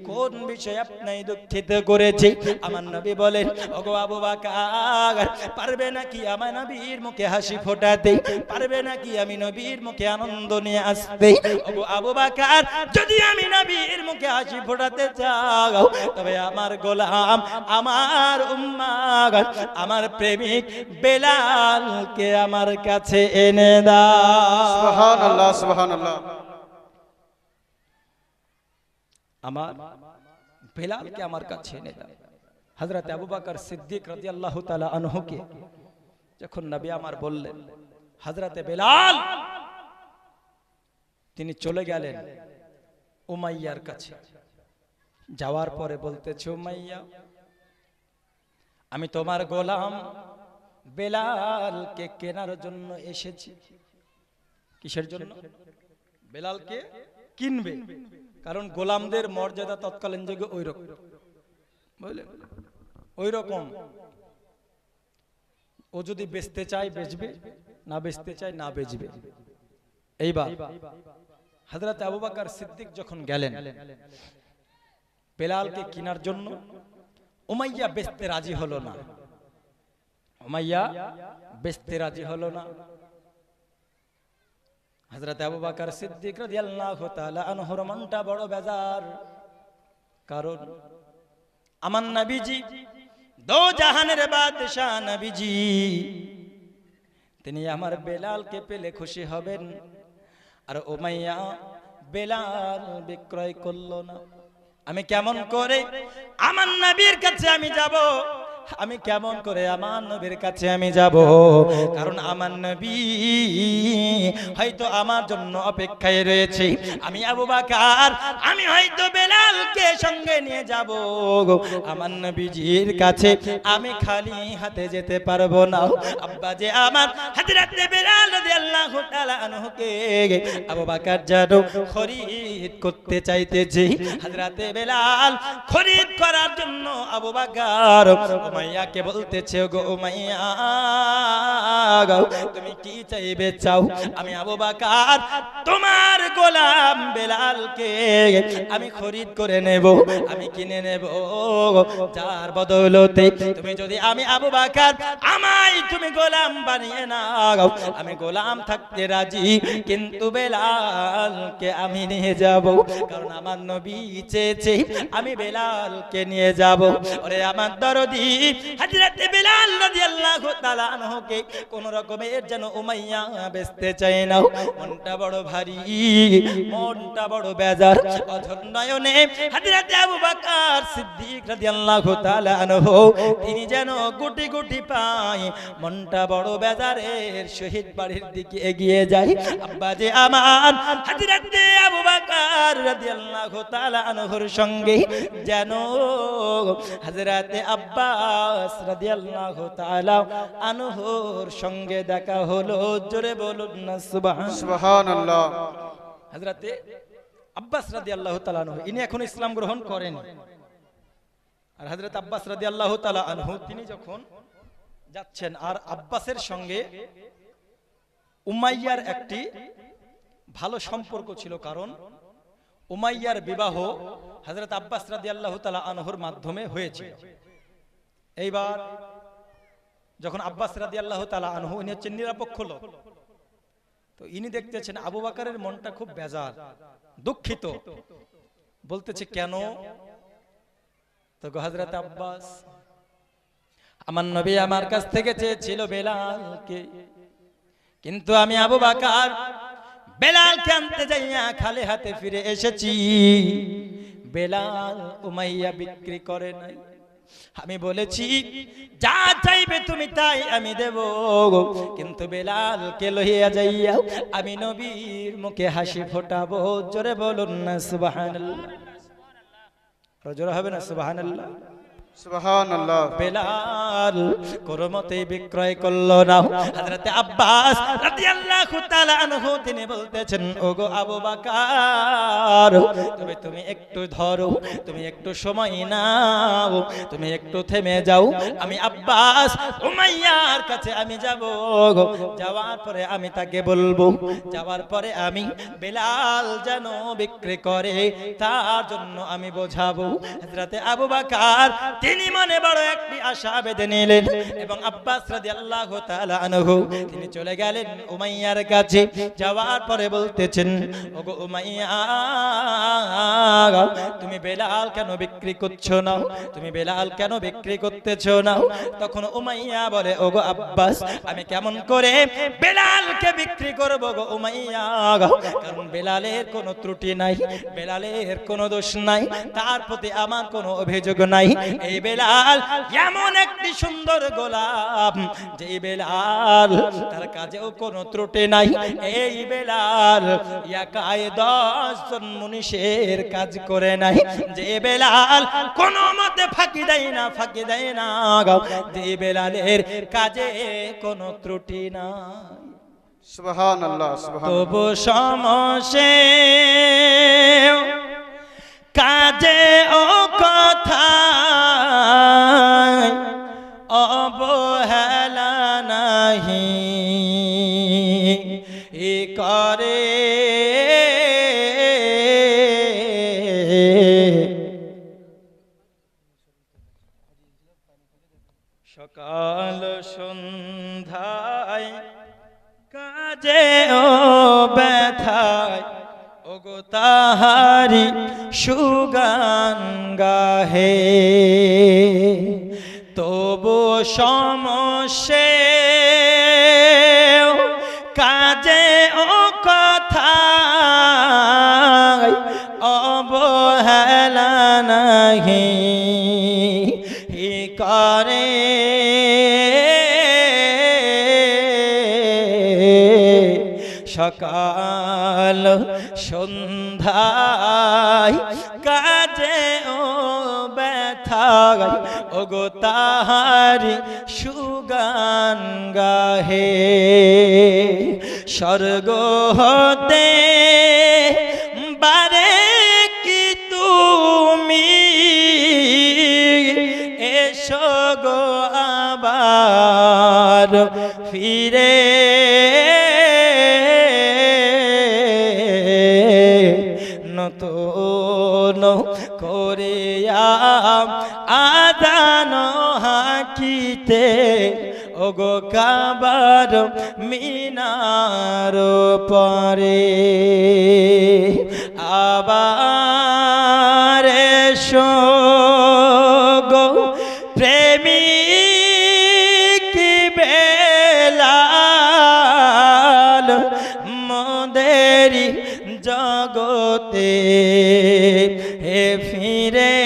কোন বিষয় আপনি দুঃখিত করেছে? আমার নবী বলেন, ওগো আবু বকর, পারবে নাকি আমার নবীর মুখে হাসি ফোটাতে? পারবে নাকি আমি নবীর মুখে আনন্দ নিয়ে আসতে? ওগো আবু বকর, যদি আমি নবীর মুখে হাসি ফোটাতে চাও, তবে আমার গোলাম, আমার উম্মত, আমার প্রেমিক বেলালকে আমার কাছে এনে দাও। সুবহানাল্লাহ, সুবহানাল্লাহ। আমার বেলালকে আমার কাছে এনে দাও। হযরত আবু বকর সিদ্দিক রাদিয়াল্লাহু তাআলা আনহুকে যখন নবী আমার বললেন, হযরতে বেলাল, তিনি চলে গেলেন উমাইয়ার কাছে। যাওয়ার পরে বলতেছে, উমাইয়া, আমি তোমার গোলাম বেলালকে কেনার জন্য এসেছি। কিসের জন্য? বেলালকে কিনবে, কারণ গোলামদের মর্যাদা তৎকালীন যুগে ওই রকম, বুঝলেন, ওই রকম। ও যদি বেচতে চায় বেচবে, না বেচতে চায় না বেচবে। এইবার হযরত আবু বকর সিদ্দিক যখন গেলেন বেলালকে কেনার জন্য, উমাইয়া বেচতে রাজি হলো না। উমাইয়া বেচতে রাজি হলো না। হযরত আবু বকর সিদ্দিক রাদিয়াল্লাহু তাআলা আনহুর মনটা বড় বেজার, কারণ আমার নবীজি, দো জাহানের বাদশাহ নবীজি, তিনি আমার বেলালকে পেলে খুশি হবেন। আর উমাইয়া বেলাল বিক্রয় করলো না। আমি কেমন করে আমার নবীর কাছে আমি যাব? আমি কেমন করে আমার নবীর কাছে আমি যাব? কারণ আমার নবী হয়তো আমার জন্য অপেক্ষায় রয়েছে। আমি আবু বকর, আমি হয়তো বেলালকে সঙ্গে নিয়ে যাব আমার নবীজির কাছে। আমি খালি হাতে যেতে পারবো না। আব্বা যে আমার হযরত বেলাল রাদিয়াল্লাহু তাআলা আনহুকে আবু বকর যেন খরিদ করতে চাইতেছে। হযরত বেলাল খরিদ করার জন্য আবু বকর উমাইয়াকে বলতেছে, গো উমাইয়া, তুমি কি চাইবে চাও? আমি আবু বকর তোমার গোলাম বেলালকে আমি খরিদ করে নেব, আমি কিনে নেব, যার বদৌলতে তুমি যদি আমি আবু বকর আমায় তুমি গোলাম বানিয়ে নাও, আমি গোলাম থাকতে রাজি, কিন্তু বেলালকে আমি নিয়ে যাব, কারণ আমার নবী চেয়েছে আমি বেলালকে নিয়ে যাব। ওরে আমার দরদি হযরত বেলাল রাদিয়াল্লাহু তাআলা আনহুকে কোন রকমের যেন উমাইয়া বেচতে চায় না। মনটা বড় ভারী, মনটা বড় বেজার। অঝর নয়নে হযরত আবু বকর সিদ্দিক রাদিয়াল্লাহু তাআলা আনহু তিনি যেন গুটি গুটি পায় মনটা বড় বেজারের সহিত বাড়ির দিকে এগিয়ে যায়। আব্বা যে আমার হযরত আবু বকর রাদিয়াল্লাহু তাআলা আনহুর সঙ্গে যেন হযরত আব্বাস রাদিয়াল্লাহু তাআলা আনহুর সঙ্গে দেখা হলো। জোরে বলুন না সুবহানাল্লাহ। হযরত আব্বাস রাদিয়াল্লাহু তাআলা আনহু ইনি এখন ইসলাম গ্রহণ করেন। আর হযরত আব্বাস রাদিয়াল্লাহু তাআলা আনহু তিনি যখন যাচ্ছেন, আর আব্বাসের সঙ্গে উমাইয়ার একটি ভালো সম্পর্ক ছিল, কারণ উমাইয়ার বিবাহ হযরত আব্বাস রাদিয়াল্লাহু তাআলা আনহুর মাধ্যমে হয়েছিল। এইবার যখন আব্বাস রাদিয়াল্লাহু তাআলা আনহু ইনি হচ্ছেন নিরপেক্ষ লোক, তো ইনি দেখতেছেন আবু বকরের মনটা খুব বেজার, দুঃখিত, বলতেছে কেন? তো হযরত আব্বাস, আমার নবী আমার কাছ থেকে চেয়েছিল বেলালকে, কিন্তু আমি আবু বকর বেলালকে আনতে যাইয়া খালি হাতে ফিরে এসেছি। বেলাল উমাইয়া বিক্রি করে নাই। আমি বলেছি যা চাইবে তুমি তাই আমি দেব, কিন্তু বেলালকে লইয়া যাইয়া আমি নবীর মুখে হাসি ফোটাবো। জোরে বলুন না সুবহানাল্লাহ, জোরে হবে না সুবহানাল্লাহ। সুবহানাল্লাহ। বেলাল কোরমতে বিক্রয় করলো না। হযরত আব্বাস রাদিয়াল্লাহু তাআলা আনহু তিনি বলতেছেন, ওগো আবু বকর তুমি একটু ধরো, তুমি একটু সময় নাও, তুমি একটু থেমে যাও। আমি আব্বাস উমাইয়ার কাছে আমি যাব, যাওয়ার পরে আমি তাকে বলবো, যাওয়ার পরে আমি বেলাল যেন বিক্রি করে তার জন্য আমি বোঝাবো। হযরত আবু বকর তিনি মনে বড় একটি আশা বেঁধে নিলেন এবং আব্বাস রাদিয়াল্লাহু তাআলা আনহু তিনি চলে গেলেন উমাইয়ার কাছে। যাওয়ার পরে বলতেছেন, ওগো উমাইয়া তুমি বেলাল কেন বিক্রি করছো না, তুমি বেলাল কেন বিক্রি করতেছো না? তখন উমাইয়া বলে, ওগো আব্বাস আমি কেমন করে বেলালকে বিক্রি করব গো উমাইয়া, কারণ বেলালের কোনো ত্রুটি নাই, বেলালের কোনো দোষ নাই, তার প্রতি আমার কোনো অভিযোগ নাই। এই বেলাল এমন একটি সুন্দর গোলাম, যে বেলাল তার কাজেও কোনো ত্রুটি নাই। এই বেলাল একাই 10 জন মুনিশের কাজ করে নাই। যে বেলাল কোনো মতে ফাঁকি দেয় না, ফাঁকি দেয় না, যে বেলালের কাজে কোনো ত্রুটি নাই। সুবহানাল্লাহ। সুবহানাল্লাহ। তবু সমসে কাজে ও কথায় অবহেলা নাহি করে, সকাল সন্ধ্যায় কাজে ও ব্যথায় ওগো তাহারি সুগান গাহে, তবু সমস্যে কাজে ও কথায় অবহেলা নাহি করে, সকাল সন্ধ্যায় কাজে ও ব্যথায় ওগো তাহারি সুগান গাহে। স্বর্গ হতে বারে কি তুমি এসো গো আবার ফিরে, নতুন করে আদান হাকিতে ওগো কাবার মিনার পরে, আবার এসো গো প্রেমিক বেলাল মোদেরি জগতে হে ফিরে,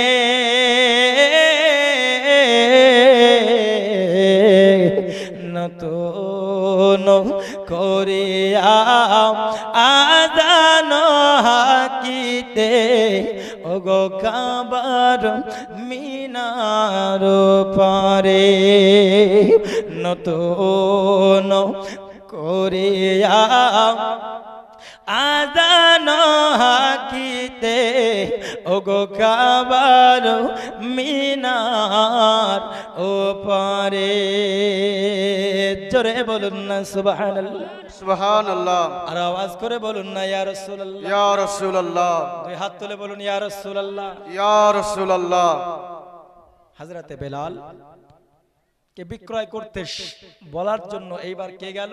নতুন করে আদান হাকিতে ওগো কাবার মিনার পরে, নতুন করে আদান হাকিতে ওগো কাবার মিনার ওপারে। জোরে বলুন না সুবহানাল্লাহ। সুবহানাল্লাহ। আর আওয়াজ করে বলুন না ইয়া রাসূলুল্লাহ। ইয়া রাসূলুল্লাহ। দুই হাত তুলে বলুন ইয়া রাসূলুল্লাহ। ইয়া রাসূলুল্লাহ। হযরতে বেলাল কে বিক্রয় করতে বলার জন্য এইবার কে গেল?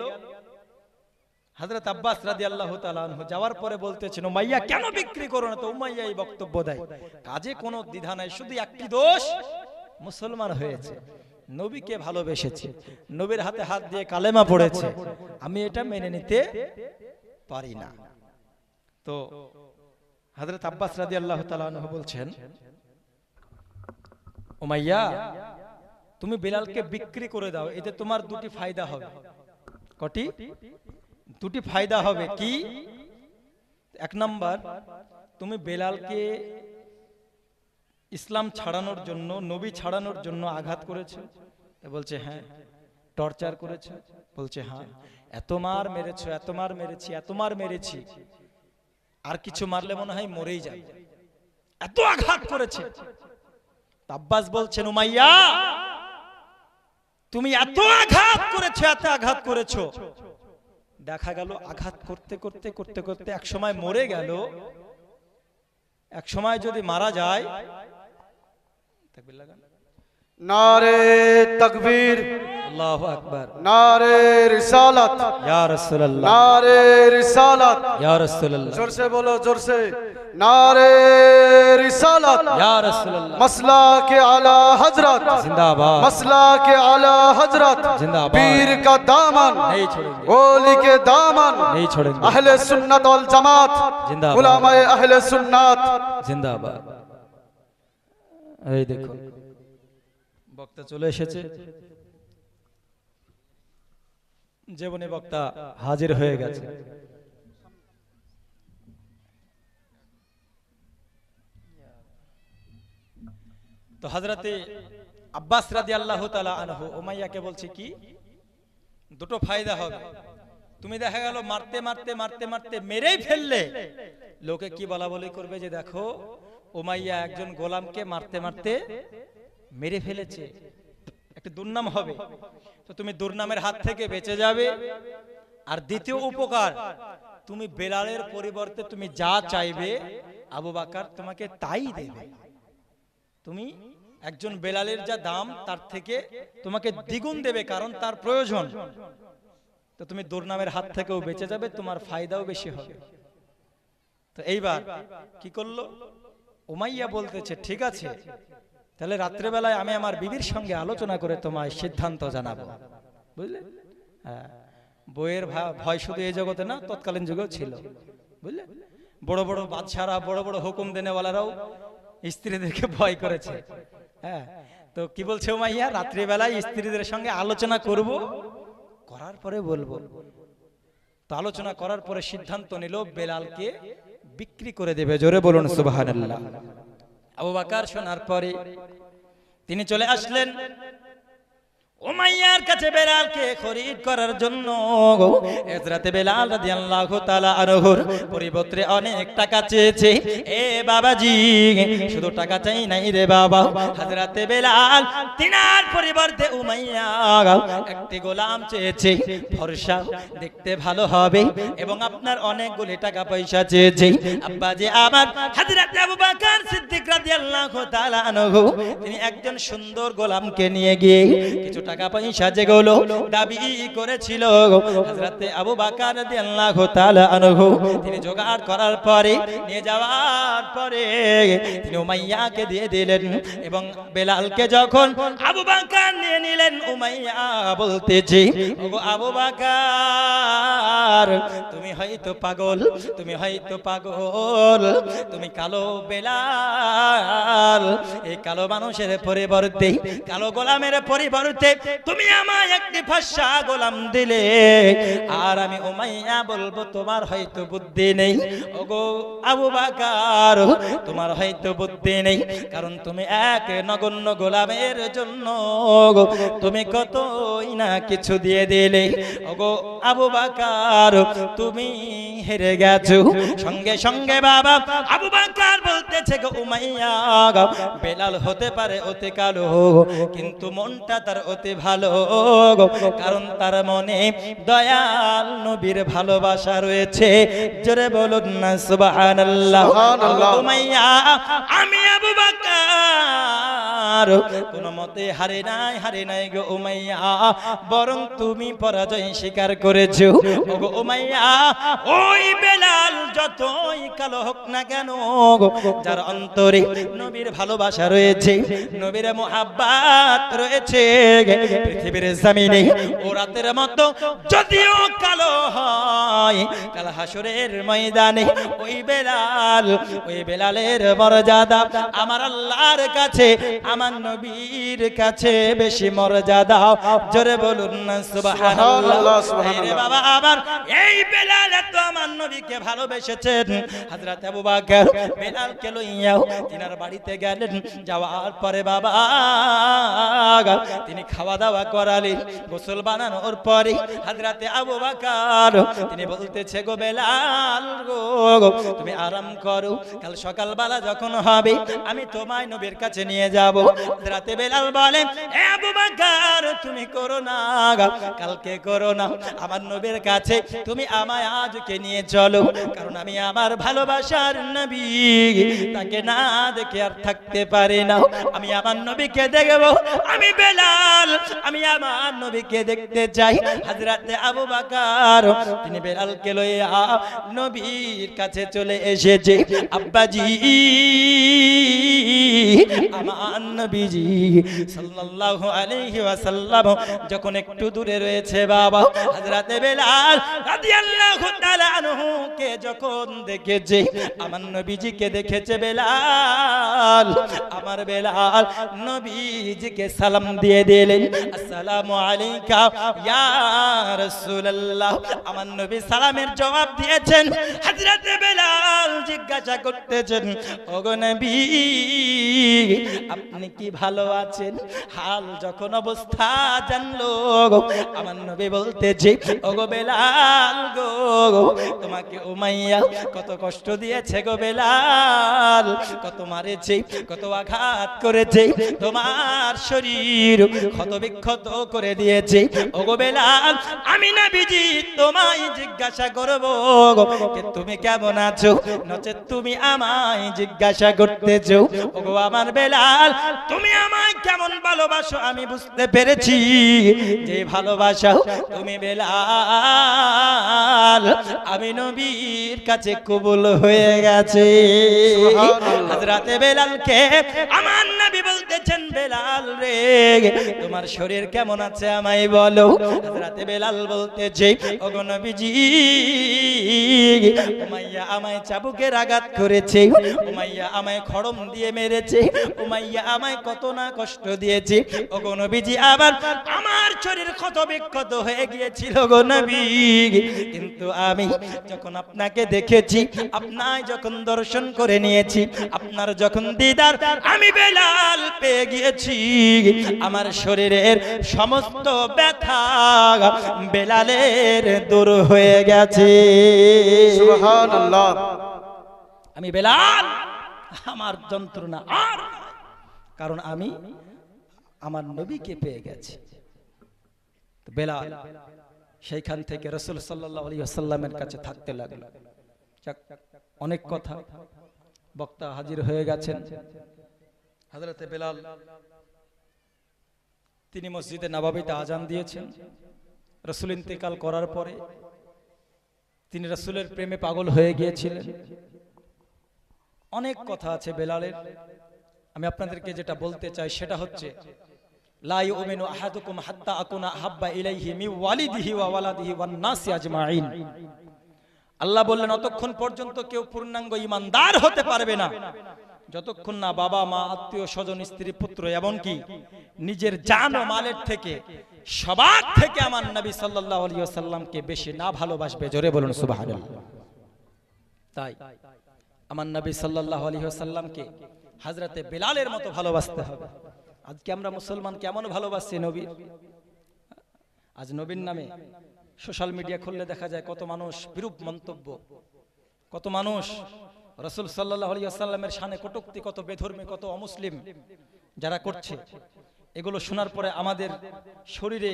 হযরত আব্বাস রাদিয়াল্লাহু তাআলা আনহু যাওয়ার পরে বলতেছেন, উমাইয়া কেন বিক্রি করো না? তো উমাইয়া এই বক্তব্য দেয়, কাজে কোনো দ্বিধা নাই, শুধু একটি দোষ, মুসলমান হয়েছে, নবীকে ভালোবেসেছে, নবীর হাতে হাত দিয়ে কালেমা পড়েছে, আমি এটা মেনে নিতে পারি না। তো হযরত আব্বাস রাদিয়াল্লাহু তাআলা আনহু বলছেন, উমাইয়া তুমি বেলালকে বিক্রি করে দাও, এতে তোমার দুটি ফায়দা হবে। কটি? দুটি ফায়দা হবে। কি? এক নাম্বার, তুমি বেলালকে ইসলাম ছাড়ানোর জন্য, নবী ছাড়ানোর জন্য আঘাত করেছো? বলছে হ্যাঁ। টর্চার করেছো? বলছে হ্যাঁ। এত মার মেরেছো, এত মার মেরেছি, এত মার মেরেছি, আর কিছু মারলে মনে হয় মরেই যাবে, এত আঘাত করেছে। আব্বাস বলছেন উমাইয়া তুমি এত আঘাত করেছো, এত আঘাত করেছো, দেখা গেল আঘাত করতে করতে করতে করতে এক সময় মরে গেল। এক সময় যদি মারা যায়, তাকবীর লাগান, নারে তাকবীর, আল্লাহু আকবার, নারে রিসালাত, ইয়া রাসূলুল্লাহ, नारे रिसालत, ইয়া রাসূলুল্লাহ, जोर से बोलो, जोर से, नारे रिसालत, ইয়া রাসূলুল্লাহ, मसला के आला हजरत, जिंदाबाद, मसला के आला हजरत, जिंदाबाद, पीर का दामन, नहीं छोड़ेंगे, ओली के दामन, नहीं छोड़ेंगे, अहले सुन्नत वल जमात, जिंदाबाद, उलमाए अहले सुन्नत, जिंदाबाद। এই দেখো বক্তা চলে এসেছে, জীবনে বক্তা হাজির হয়ে গেছে। তো হযরতে আব্বাস রাদিয়াল্লাহু তাআলা আনহু উমাইয়াকে বলছে কি, দুটো ফায়দা হবে। তুমি দেখা গেল মারতে মারতে মারতে মারতে মেরেই ফেললে, লোকে কি বলা বলি করবে যে দেখো উমাইয়া একজন গোলামকে মারতে মারতে মেরে ফেলেছে, একটা দুর্নাম হবে। তো তুমি দুর্নামের হাত থেকে বেঁচে যাবে। আর দ্বিতীয় উপকার, তুমি বেলালের পরিবর্তে তুমি যা চাইবে আবু বকর তোমাকে তাই দেবে। তুমি একজন বেলালের যা দাম তার থেকে তোমাকে দ্বিগুণ দেবে, কারণ তার প্রয়োজন। তো তুমি দুর্নামের হাত থেকেও বেঁচে যাবে, তোমার ফায়দাও বেশি হবে। তো এইবার কি করলো উমাইয়া, বলতেছে ঠিক আছে, তাহলে রাত্রেবেলায় আমি আমার বিবির সঙ্গে আলোচনা করে তোমায় সিদ্ধান্ত জানাবো, বুঝলে? হ্যাঁ, বইয়ের ভয় শুধু এই জগতে না, তৎকালীন যুগেও ছিল, বুঝলে? বড় বড় বাদশারা, বড় বড় হুকুম দেনেওয়ালারাও স্ত্রীদেরকে ভয় করেছে। হ্যাঁ, তো কি বলছে উমাইয়া, রাত্রিবেলায় স্ত্রীদের সঙ্গে আলোচনা করব, করার পরে বলবো। তো আলোচনা করার পরে সিদ্ধান্ত নিল বেলালকে বিক্রি করে দেবে। জোরে বলুন সুবহানাল্লাহ। আবু বকর শোনার পরে তিনি চলে আসলেন উমাইয়ার কাছে বেলালকে খরিদ করার জন্য। হযরতে বেলাল রাদিয়াল্লাহু তাআলা আনহুর পরিবর্তে অনেক টাকা চেয়েছে। এ বাবাজি, শুধু টাকা চাই নাই রে বাবা, হযরতে বেলাল তিনার পরিবর্তে উমাইয়া একটি গোলাম চেয়েছে, ফর্সা, দেখতে ভালো হবে, এবং আপনার অনেকগুলি টাকা পয়সা চেয়েছে। আব্বাজি আমার হযরতে আবু বকর সিদ্দিক রাদিয়াল্লাহু তাআলা আনহু তিনি একজন সুন্দর গোলামকে নিয়ে গিয়ে কিছু টাকা পয়সা যেগুলো দাবি করেছিল হযরতে আবু বকর রাদিয়াল্লাহু তাআলা আনহু তিনি জোগাড় করার পরে, নিয়ে যাওয়ার পরে তিনি উমাইয়াকে দিয়ে দিলেন। এবং বেলালকে যখন আবু বকর নিয়ে নিলেন, উমাইয়া বলতেছে, ওগো আবু বকর, তুমি হয়তো পাগল, তুমি হয়তো পাগল, তুমি কালো বেলাল, এই কালো মানুষের পরিবর্তে, কালো গোলামের পরিবর্তে তুমি আমায় একটি ফর্সা গোলাম দিলে, আর আমি উমাইয়া বলবো তোমার হয়তো বুদ্ধি নেই। ওগো আবু বকর, তোমার হয়তো বুদ্ধি নেই, কারণ তুমি এক নগণ্য গোলামের জন্য তুমি কতই না কিছু দিয়ে দিলে। ওগো আবু বকর, তুমি হেরে গেছো। সঙ্গে সঙ্গে বাবা আবু বকর বলতেছে, গো উমাইয়া, বেলাল হতে পারে অতি কালো, কিন্তু মনটা তার অতি ভালো, কারণ তার মনে দয়াল নবীর ভালোবাসা রয়েছে। জোরে বলুন না সুবহানাল্লাহ। উমাইয়া, আমি আবু বকর কোন মতে হারে নাই গো উমাইয়া, বরং তুমি পরাজয় স্বীকার করেছো। ওগো উমাইয়া, ওই বেলাল যতই কালো হোক না কেন, যার অন্তরে নবীর ভালোবাসা রয়েছে, নবীর মুহাব্বত রয়েছে, পৃথিবীর জমিনে ও রাতের মতো যদিও কালো হয়, কাল হাসরের ময়দানে ওই বেলালের মর্যাদা আমার আল্লাহর কাছে, আমার আমার নবীর কাছে বেশি মর্যাদা। জোরে বলুন না সুবহানাল্লাহ। এই রে বাবা, আবার এই বেলাল এত আমার নবীকে ভালোবেসেছেন। হযরত আবু বকর বেলালকে লইয়া তিনার বাড়িতে গেলেন। যাওয়ার পরে বাবা তিনি খাওয়া দাওয়া করালেন। গোসল বানানোর পরে হযরত আবু বকর তিনি বলতেছে, গো বেলাল গো, তুমি আরাম করো, কাল সকালবেলা যখন হবে আমি তোমায় নবীর কাছে নিয়ে যাব। হযরত বেলাল বলেন, এ আবু বকর তুমি করো না, কালকে করো না, আমার নবীর কাছে তুমি আমায় আজকে নিয়ে চলো, কারণ আমি আমার ভালোবাসার নবী তাকে না দেখে আর থাকতে পারি না। আমি আমার নবীকে দেখব, আমি বেলাল, আমি আমার নবীকে দেখতে চাই। হযরত আবু বকর তিনি বেলালকে লইয়া নবীর কাছে চলে এসেছে। আব্বাজি, আমার নবীজি সাল্লাল্লাহু আলাইহি ওয়াসাল্লাম যখন একটু দূরে রয়েছে বাবা, হযরত বেলাল রাদিয়াল্লাহু তাআলা আনহু কে যখন দেখেছে, আমার নবীজিকে দেখেছে বেলাল, আমার বেলাল নবীজিকে সালাম দিয়ে দিলেন, আসসালামু আলাইকা ইয়া রাসূলুল্লাহ। আমার নবী সালামের জবাব দিয়েছেন। হযরত বেলাল জিজ্ঞাসা করতেছেন, ওগো নবী আপনি কি ভালো আছেন? হাল যখন অবস্থা জানলো, আমার নবী বলতেছে, ওগো বেলাল গো, তোমাকে উমাইয়া কত কষ্ট দিয়েছে গো বেলাল, কত মারেছে, কত আঘাত করেছে, তোমার শরীর ক্ষত বিক্ষত করে দিয়েছে। ওগো বেলাল, আমি নবীজি তোমায় জিজ্ঞাসা করব তুমি কেমন আছো, নচেৎ তুমি আমায় জিজ্ঞাসা করতেছো ওগো আমার বেলাল তুমি আমায় কেমন ভালোবাসো আমি বুঝতে পেরেছি, যে ভালোবাসা তুমি বেলাল আমি নবীর কাছে কবুল হয়ে গেছে। হযরত বেলালকে আমার নবী বলতেছেন, বেলাল রে তোমার শরীর কেমন আছে আমায় বলো। হযরত বেলাল বলতেছে, ওগো নবীজি উমাইয়া আমায় চাবুকের আঘাত করেছে, উমাইয়া আমায় খড়ম দিয়ে মেরেছে, উমাইয়া আমায় কত না কষ্ট দিয়েছে ওগো নবীজি, আবার আমার শরীর ক্ষত বিক্ষত হয়ে গিয়েছিল গো নবী, কিন্তু আমি যখন আপনাকে দেখেছি, আপনায় যখন দর্শন করে নিয়েছি, আপনার যখন দিদার আমি বেলাল পেয়ে গিয়েছি, আমার শরীরের সমস্ত ব্যথা বেলালের দূর হয়ে গেছে। সুবহানাল্লাহ। আমি বেলাল, আমার যন্ত্রণা আর, কারণ আমি আমার নবীকে পেয়ে গেছি। বেলাল সেইখান থেকে রাসূল সাল্লাল্লাহু আলাইহি ওয়াসাল্লামের কাছে থাকতে লাগলো। অনেক কথা, বক্তা হাজির হয়ে গেছেন। হযরতে বেলাল তিনি মসজিদে নববীতে আজান দিয়েছেন। রাসূল ইন্তেকাল করার পরে তিনি রাসূলের প্রেমে পাগল হয়ে গিয়েছিলেন। অনেক কথা আছে বেলালের, আমি আপনাদেরকে যেটা বলতে চাই সেটা হচ্ছে, লা ইউমিনু আহাদুকুম হাত্তা আকুনা আহাব্বা ইলাইহি মিন ওয়ালিদিহি ওয়া ওয়ালাদিহি ওয়ান নাসি আজমাইন। আল্লাহ বললেন, অতক্ষণ পর্যন্ত কেউ পূর্ণাঙ্গ ঈমানদার হতে পারবে না যতক্ষণ না বাবা মা আত্মীয় স্বজন স্ত্রী পুত্র এমনকি নিজের জান ও মালের থেকে সবার থেকে আমার নবী সাল্লাল্লাহু আলাইহি ওয়াসাল্লামকে বেশি না ভালোবাসবে। জোরে বলুন সুবহানাল্লাহ। তাই আমার নবী সাল্লাল্লাহু আলাইহি ওয়াসাল্লামকে হযরতে বেলালের মতো ভালোবাসতে হবে। আজকে আমরা মুসলমান কেমন ভালোবাসছি নবী। আজ নবীর নামে সোশ্যাল মিডিয়া খুললে দেখা যায় কত মানুষ বিরূপ মন্তব্য, কত মানুষ রাসূল সাল্লাল্লাহু আলাইহি ওয়াসাল্লামের শানে কটূক্তি, কত বেধর্মী, কত অমুসলিম যারা করছে। এগুলো শোনার পরে আমাদের শরীরে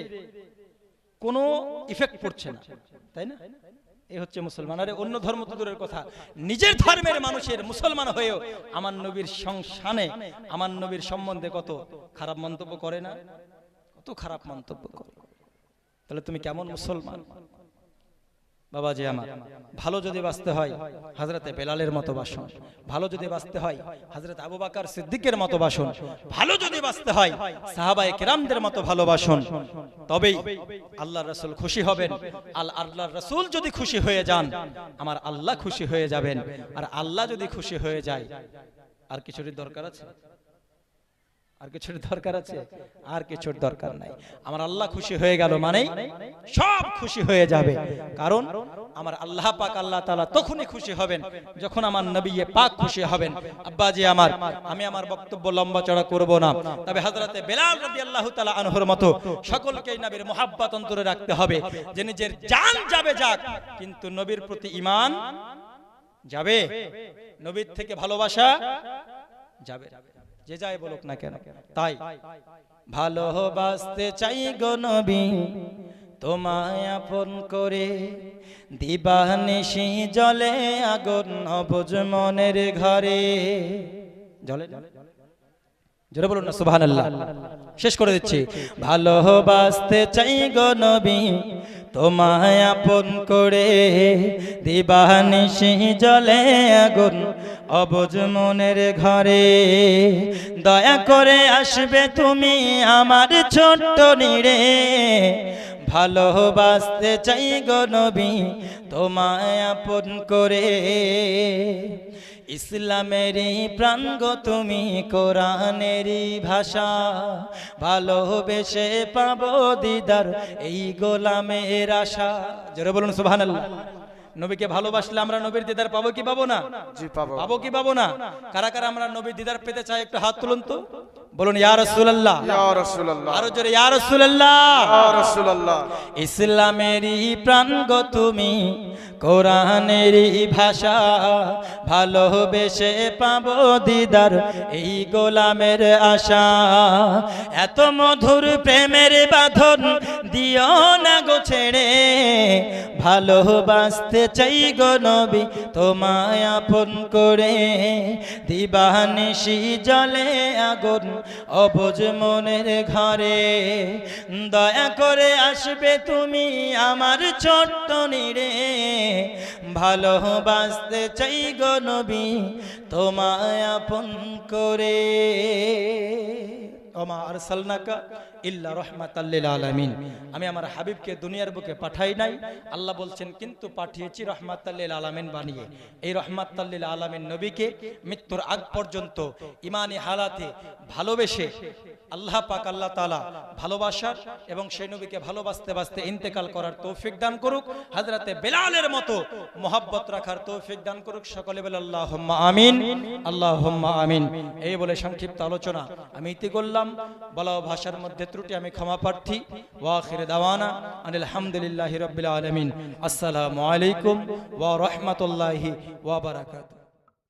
কোনো ইফেক্ট পড়ছে না, তাই না? এই হচ্ছে মুসলমান। আরে অন্য ধর্ম তো দূরের কথা, নিজের ধর্মের মানুষের মুসলমান হয়েও আমার নবীর সংশানে, আমার নবীর সম্বন্ধে কত খারাপ মন্তব্য করে না, কত খারাপ মন্তব্য করে। তাহলে তুমি কেমন মুসলমান? বাবাজি আমার, ভালো যদি বাঁচতে হয় হযরতে বেলালের মতো বাসন, ভালো যদি বাঁচতে হয় হযরত আবু বকর সিদ্দিকের মতো বাসন, ভালো যদি বাঁচতে হয় সাহাবায়ে কেরামদের মতো ভালোবাসন, তবেই আল্লাহর রাসূল খুশি হবেন। আল্লাহর রাসূল যদি খুশি হয়ে যান, আমার আল্লাহ খুশি হয়ে যাবেন। আর আল্লাহ যদি খুশি হয়ে যায়, আর কিছুর দরকার আছে? আর কিছুর দরকার আছে? আর কিছুর দরকার নাই। আমার আল্লাহ খুশি হয়ে গেল মানে সব খুশি হয়ে যাবে। কারণ আমার আল্লাহ পাক আল্লাহ তাআলা তখনই খুশি হবেন যখন আমার নবী পাক খুশি হবেন। আব্বাজি আমার, আমি আমার বক্তব্য লম্বা চড়া করব না, তবে হযরতে বেলাল রাদিয়াল্লাহু তাআলা আনহুর মতো সকলকেই নবীর মুহাব্বত অন্তরে রাখতে হবে, যে নিজের জান যাবে যাক কিন্তু নবীর প্রতি ঈমান যাবে, নবীর থেকে ভালোবাসা যাবে, যে যাই বলুক না কেন। তাই ভালোবাসতে চাই গো নবী তোমায় আপন করে, দিবানিশি জ্বলে আগুন অবুঝ মনের ঘরে। জ্বলে জোরে বলুন না সুবহানাল্লাহ। শেষ করে দিচ্ছি। ভালোবাসতে চাই গো নবী তোমায় আপন করে, দিবানিশি জ্বলে আগুন অবুঝ মনের ঘরে। দয়া করে আসবে তুমি আমার ছোট্ট নীড়ে, ভালোবাসতে চাই গো নবী তোমায় আপন করে। ইসলামেরই প্রাণ গো তুমি, কোরআনেরই ভাষা, ভালোবেসে পাবো দিদার এই গোলামের আশা। জোরে বলুন সুবহানাল্লাহ। নবীকে ভালোবাসলে আমরা নবীর দিদার পাবো কি পাবো না? জি পাবো। পাবো কি পাবো না? কারা কারা আমরা নবীর দিদার পেতে চাই একটু হাত তুলুন তো, বলুন ইয়া রাসূলুল্লাহ। ইয়া রাসূলুল্লাহ। আরো জোরে ইয়া রাসূলুল্লাহ। ইয়া রাসূলুল্লাহ। ইসলামেরই প্রাণ গো তুমি, কোরআনেরই ভাষা, ভালোবেসে পাবো দিদার এই গোলামের আশা। এত মধুর প্রেমের বাঁধন দিও না গো ছেড়ে, ভালোবাসতে চাই গো নবী তোমায় আপন করে। দিবানিশি জ্বলে আগুন অবুঝ মনের ঘরে, দয়া করে আসবে তুমি আমার ছোট্ট নীড়ে, ভালোবাসতে চাই গো নবী তোমায় আপন করে। ওমা আরসালনাকা ইল্লা রাহমাতাল লিল আলামিন। আমি আমার হাবিবকে দুনিয়ার বুকে পাঠাই নাই, আল্লাহ বলছেন কিন্তু পাঠিয়েছি রহমাতাল লিল আলামিন বানিয়ে। এই রহমাতাল লিল আলামিন নবীকে মৃত্যুর আগ পর্যন্ত ঈমানি হালাতে ভালোবেসে আল্লাহ পাক আল্লাহ তাআলা ভালোবাসার এবং সেই নবীকে ভালোবাসতে বাসতে ইন্তেকাল করার তৌফিক দান করুক। হযরতে বেলালের মতো মোহাব্বত রাখার তৌফিক দান করুক। সকলে বলে আল্লাহুম্মা আমিন, আল্লাহুম্মা আমিন। এই বলে সংক্ষিপ্ত আলোচনা আমি ইতি করলাম। বলা ভাষার মধ্যে ত্রুটি আমি ক্ষমা প্রার্থী। ওয়া আখির দাওয়ানা আনিল হামদুলিল্লাহি রাব্বিল আলামিন। আসসালামু আলাইকুম ওয়া রাহমাতুল্লাহি ওয়া বারাকাতুহু।